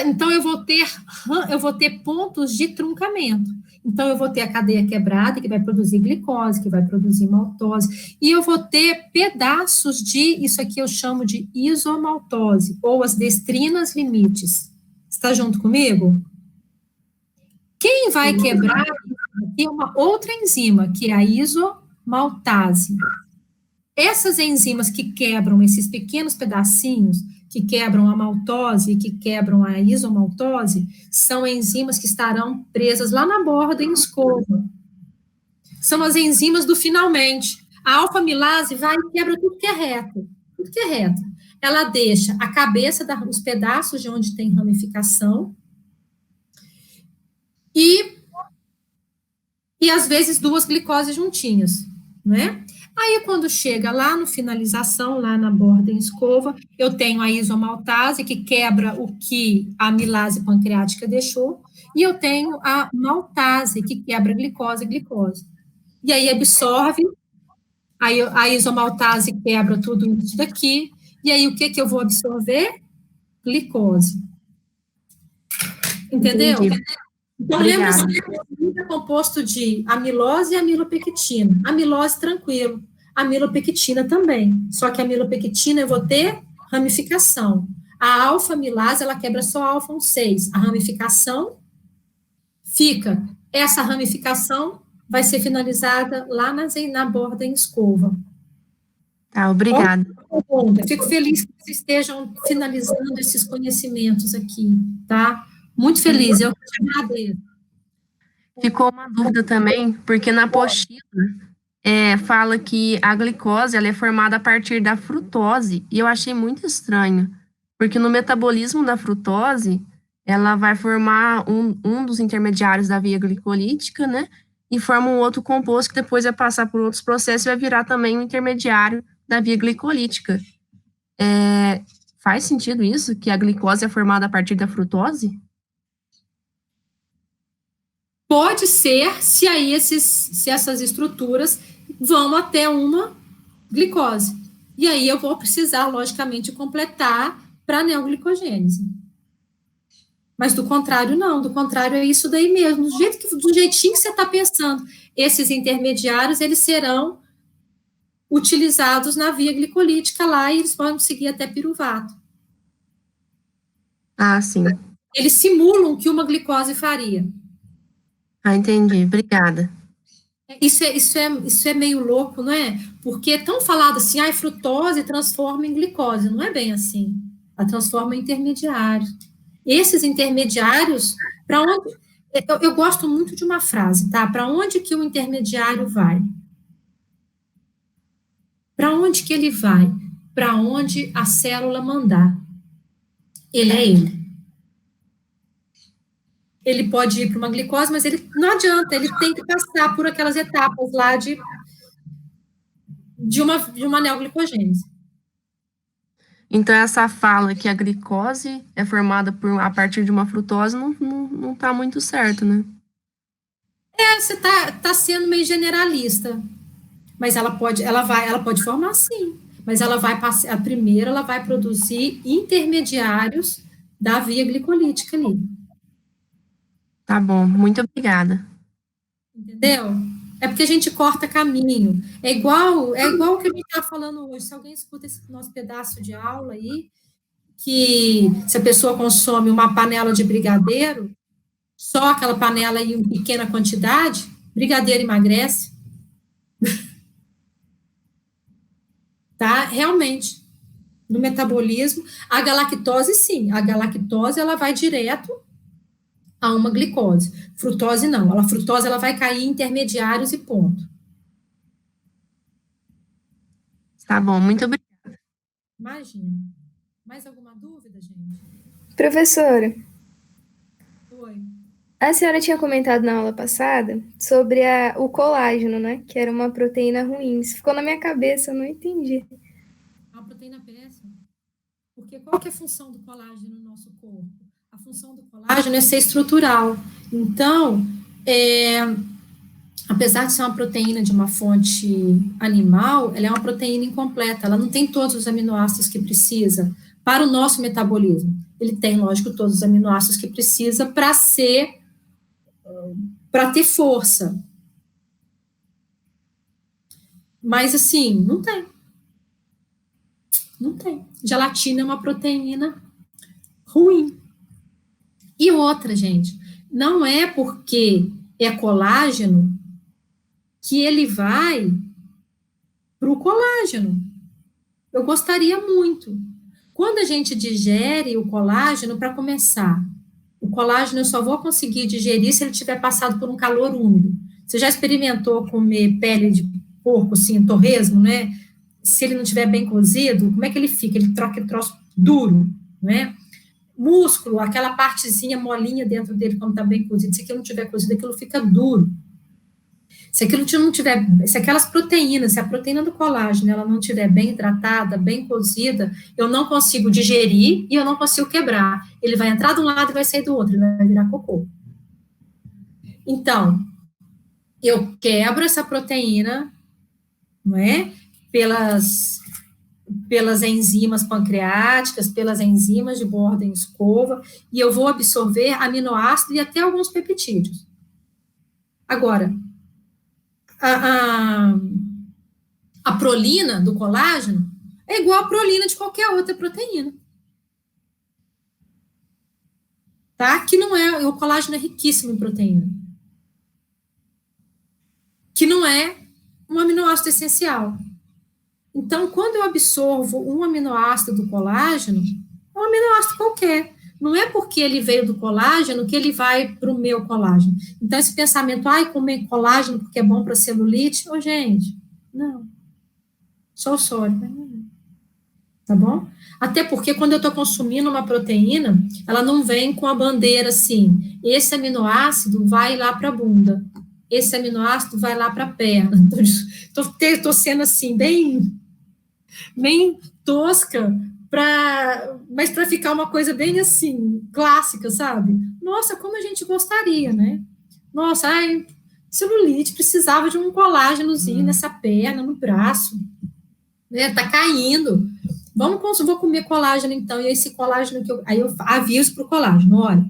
Então, eu vou ter pontos de truncamento. Então, eu vou ter a cadeia quebrada, que vai produzir glicose, que vai produzir maltose, e eu vou ter pedaços isso aqui eu chamo de isomaltose, ou as destrinas limites. Está junto comigo? Quem vai quebrar é uma outra enzima, que é a isomaltase. Essas enzimas que quebram esses pequenos pedacinhos, que quebram a maltose e que quebram a isomaltose, são enzimas que estarão presas lá na borda em escova. São as enzimas do finalmente. A alfa-amilase vai e quebra tudo que é reto. Tudo que é reto. Ela deixa a cabeça, os pedaços de onde tem ramificação e às vezes 2 glicoses juntinhas, né? Aí, quando chega lá no finalização, lá na borda em escova, eu tenho a isomaltase, que quebra o que a amilase pancreática deixou, e eu tenho a maltase, que quebra glicose. e aí absorve, aí a isomaltase quebra tudo isso daqui, e aí o que que eu vou absorver? Glicose. Entendeu? Entendi. Então, Obrigada. lembra-se que é composto de amilose e amilopectina. Amilose, tranquilo. Amilopectina também. Só que a amilopectina eu vou ter ramificação. A alfa-amilase, ela quebra só alfa 6. A ramificação fica. Essa ramificação vai ser finalizada lá na borda em escova. Tá, obrigada. Bom, eu fico feliz que vocês estejam finalizando esses conhecimentos aqui, tá? Muito feliz, eu te agradeço. Ficou uma dúvida também, porque na apostila fala que a glicose ela é formada a partir da frutose, e eu achei muito estranho, porque no metabolismo da frutose, ela vai formar um dos intermediários da via glicolítica, né? E forma um outro composto que depois vai passar por outros processos e vai virar também um intermediário da via glicolítica. Faz sentido isso, que a glicose é formada a partir da frutose? Pode ser, se aí se essas estruturas vão até uma glicose. E aí eu vou precisar, logicamente, completar para a neoglicogênese. Mas do contrário, não. Do contrário, é isso daí mesmo. Do jeitinho que você está pensando. Esses intermediários, eles serão utilizados na via glicolítica lá e eles vão seguir até piruvato. Ah, sim. Eles simulam o que uma glicose faria. Ah, entendi. Obrigada. Isso é meio louco, não é? Porque é tão falado assim, a frutose transforma em glicose. Não é bem assim. Ela transforma em intermediários. Esses intermediários, para onde... Eu gosto muito de uma frase, tá? Para onde que o intermediário vai? Para onde que ele vai? Para onde a célula mandar. Ele é ele. Ele pode ir para uma glicose, mas ele não adianta, ele tem que passar por aquelas etapas lá de uma neoglicogênese. Então, essa fala que a glicose é formada a partir de uma frutose não está muito certo, né? Você tá sendo meio generalista. Mas ela pode formar sim. Mas ela vai passar, a primeira ela vai produzir intermediários da via glicolítica ali. Tá bom, muito obrigada. Entendeu? É porque a gente corta caminho. É igual o que a gente está falando hoje. Se alguém escuta esse nosso pedaço de aula aí, que se a pessoa consome uma panela de brigadeiro, só aquela panela em pequena quantidade, brigadeiro emagrece. Tá? Realmente. No metabolismo, a galactose, sim. A galactose, ela vai direto a uma glicose. Frutose, não. A frutose, ela vai cair em intermediários e ponto. Tá bom, muito obrigada. Imagina. Mais alguma dúvida, gente? Professora. Oi. A senhora tinha comentado na aula passada sobre o colágeno, né? Que era uma proteína ruim. Isso ficou na minha cabeça, eu não entendi. A proteína péssima. Porque qual que é a função do colágeno no nosso corpo? A função do colágeno é ser estrutural. Então, apesar de ser uma proteína de uma fonte animal, ela é uma proteína incompleta. Ela não tem todos os aminoácidos que precisa para o nosso metabolismo. Ele tem, lógico, todos os aminoácidos que precisa para ter força. Mas, assim, não tem. Não tem. Gelatina é uma proteína ruim. E outra, gente, não é porque é colágeno que ele vai para o colágeno. Eu gostaria muito. Quando a gente digere o colágeno, para começar, o colágeno eu só vou conseguir digerir se ele tiver passado por um calor úmido. Você já experimentou comer pele de porco, assim, torresmo, né? Se ele não estiver bem cozido, como é que ele fica? Ele troca aquele troço duro, né? Músculo, aquela partezinha molinha dentro dele, quando está bem cozido, se aquilo não estiver cozido, aquilo fica duro. Se aquilo não tiver, se aquelas proteínas, se a proteína do colágeno, ela não estiver bem hidratada, bem cozida, eu não consigo digerir e eu não consigo quebrar. Ele vai entrar de um lado e vai sair do outro, ele vai virar cocô. Então, eu quebro essa proteína, não é? Pelas enzimas pancreáticas, pelas enzimas de borda em escova, e eu vou absorver aminoácido e até alguns peptídeos. Agora, a prolina do colágeno é igual a prolina de qualquer outra proteína. Tá? Que não é, o colágeno é riquíssimo em proteína. Que não é um aminoácido essencial. Então, quando eu absorvo um aminoácido do colágeno, é um aminoácido qualquer. Não é porque ele veio do colágeno que ele vai para o meu colágeno. Então, esse pensamento, comer colágeno porque é bom para celulite, gente, não. Só o sódio. Tá bom? Até porque quando eu estou consumindo uma proteína, ela não vem com a bandeira assim, esse aminoácido vai lá para a bunda, esse aminoácido vai lá para a perna. Estou sendo assim, bem tosca, mas para ficar uma coisa bem assim, clássica, sabe? Nossa, como a gente gostaria, né? Nossa, celulite, precisava de um colágenozinho nessa perna, no braço, né? Tá caindo. Vou comer colágeno, então, e esse colágeno aí eu aviso para o colágeno, olha,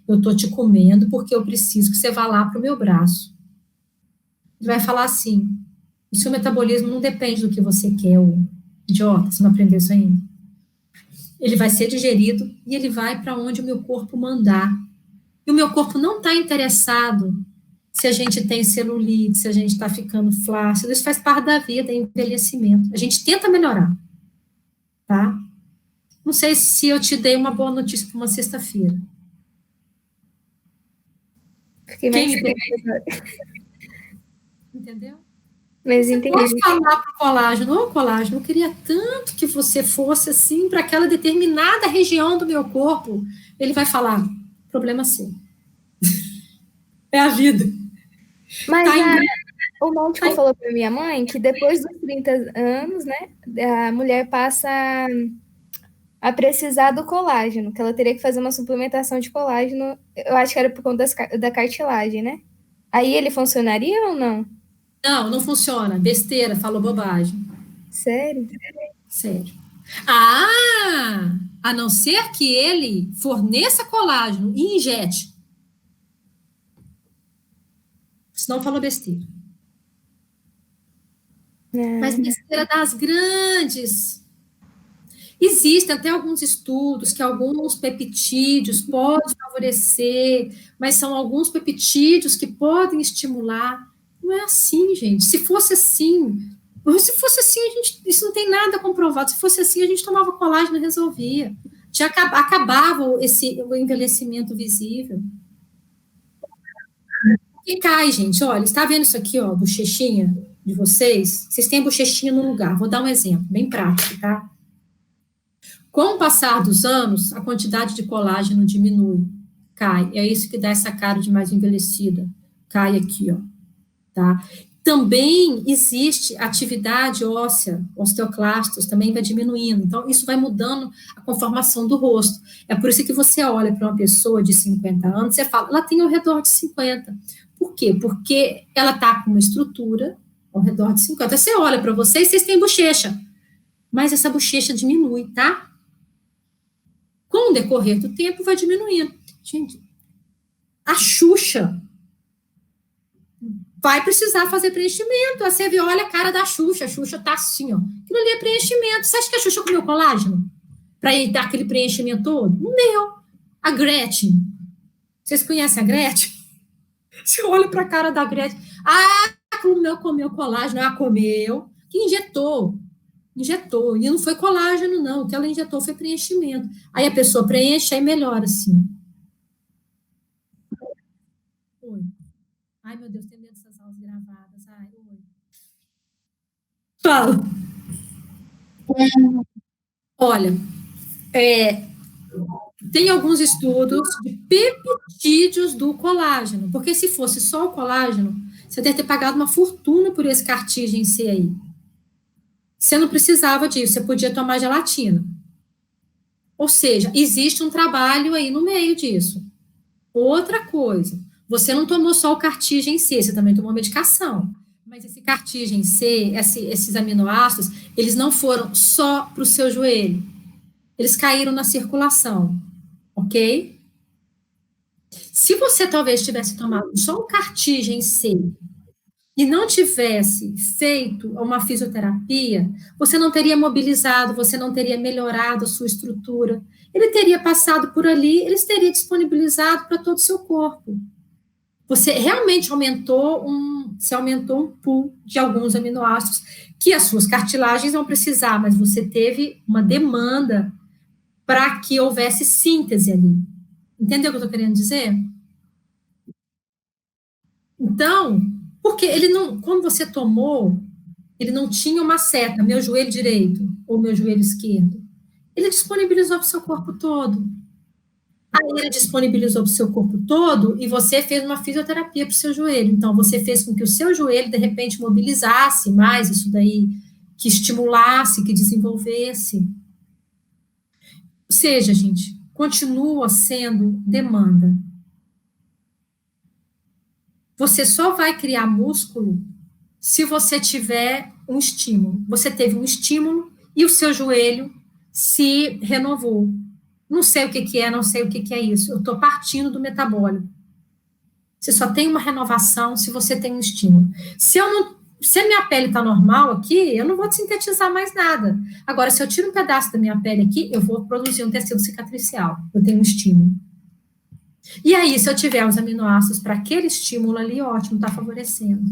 eu tô te comendo porque eu preciso que você vá lá para o meu braço. Ele vai falar assim, o seu metabolismo não depende do que você quer, idiota, você não aprendeu isso ainda? Ele vai ser digerido e ele vai para onde o meu corpo mandar. E o meu corpo não está interessado se a gente tem celulite, se a gente está ficando flácido, isso faz parte da vida, é envelhecimento. A gente tenta melhorar. Tá? Não sei se eu te dei uma boa notícia para uma sexta-feira. Fiquei mais entendeu? Mas você entendi. pode falar para o colágeno, colágeno, eu queria tanto que você fosse assim para aquela determinada região do meu corpo. Ele vai falar, problema seu. É a vida. Mas Tá o médico falou para minha mãe que depois dos 30 anos, né, a mulher passa a precisar do colágeno, que ela teria que fazer uma suplementação de colágeno, eu acho que era por conta da cartilagem, né? Aí ele funcionaria ou não? Não funciona. Besteira, falou bobagem. Sério? Sério. A não ser que ele forneça colágeno e injete. Senão falou besteira. Mas besteira das grandes. Existem até alguns estudos que alguns peptídeos podem favorecer, mas são alguns peptídeos que podem estimular. Não é assim, gente. Se fosse assim, isso não tem nada comprovado. Se fosse assim, a gente tomava colágeno e resolvia. Já acabava o envelhecimento visível. E cai, gente, olha, está vendo isso aqui, ó, bochechinha de vocês? Vocês têm a bochechinha no lugar. Vou dar um exemplo, bem prático, tá? Com o passar dos anos, a quantidade de colágeno diminui, cai. É isso que dá essa cara de mais envelhecida. Cai aqui, ó, tá? Também existe atividade óssea, osteoclastos, também vai diminuindo. Então, isso vai mudando a conformação do rosto. É por isso que você olha para uma pessoa de 50 anos, você fala, ela tem ao redor de 50. Por quê? Porque ela está com uma estrutura ao redor de 50. Você olha para vocês têm bochecha, mas essa bochecha diminui, tá? Com o decorrer do tempo, vai diminuindo. Gente, a Xuxa vai precisar fazer preenchimento. Você vê, olha a cara da Xuxa. A Xuxa tá assim, ó. Aquilo ali é preenchimento. Você acha que a Xuxa comeu colágeno? Para dar aquele preenchimento todo? Não deu. A Gretchen. Vocês conhecem a Gretchen? Você olha para a cara da Gretchen. Comeu colágeno. Comeu. Que injetou. E não foi colágeno, não. O que ela injetou foi preenchimento. Aí a pessoa preenche, aí melhora, assim. Oi. Ai, meu Deus, tem medo dessas aulas gravadas. Ai, oi. Fala. Olha, tem alguns estudos de peptídeos do colágeno, porque se fosse só o colágeno, você deve ter pagado uma fortuna por esse cartílago em si aí. Você não precisava disso, você podia tomar gelatina. Ou seja, existe um trabalho aí no meio disso. Outra coisa, você não tomou só o Cartigen C, você também tomou medicação. Mas esse Cartigen C, esses aminoácidos, eles não foram só para o seu joelho. Eles caíram na circulação, ok? Se você talvez tivesse tomado só o Cartigen C e não tivesse feito uma fisioterapia, você não teria mobilizado, você não teria melhorado a sua estrutura. Ele teria passado por ali, ele teria disponibilizado para todo o seu corpo. Você realmente aumentou um pool de alguns aminoácidos que as suas cartilagens vão precisar, mas você teve uma demanda para que houvesse síntese ali. Entendeu o que eu estou querendo dizer? Então, porque ele não, quando você tomou, ele não tinha uma seta, meu joelho direito ou meu joelho esquerdo. Ele disponibilizou para o seu corpo todo. Aí ele disponibilizou para o seu corpo todo e você fez uma fisioterapia para o seu joelho. Então, você fez com que o seu joelho, de repente, mobilizasse mais isso daí, que estimulasse, que desenvolvesse. Ou seja, gente, continua sendo demanda. Você só vai criar músculo se você tiver um estímulo. Você teve um estímulo e o seu joelho se renovou. Não sei o que é, não sei o que é isso. Eu estou partindo do metabólico. Você só tem uma renovação se você tem um estímulo. Se a minha pele está normal aqui, eu não vou sintetizar mais nada. Agora, se eu tiro um pedaço da minha pele aqui, eu vou produzir um tecido cicatricial. Eu tenho um estímulo. E aí, se eu tiver os aminoácidos para aquele estímulo ali, ótimo, está favorecendo.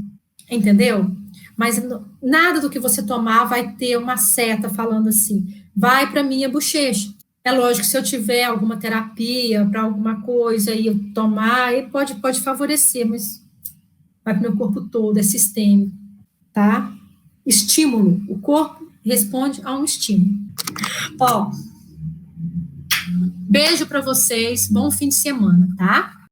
Entendeu? Mas nada do que você tomar vai ter uma seta falando assim, vai para minha bochecha. É lógico que se eu tiver alguma terapia para alguma coisa e eu tomar, aí pode favorecer, mas vai para o meu corpo todo, é sistêmico, tá? Estímulo. O corpo responde a um estímulo. Ó, beijo para vocês, bom fim de semana, tá?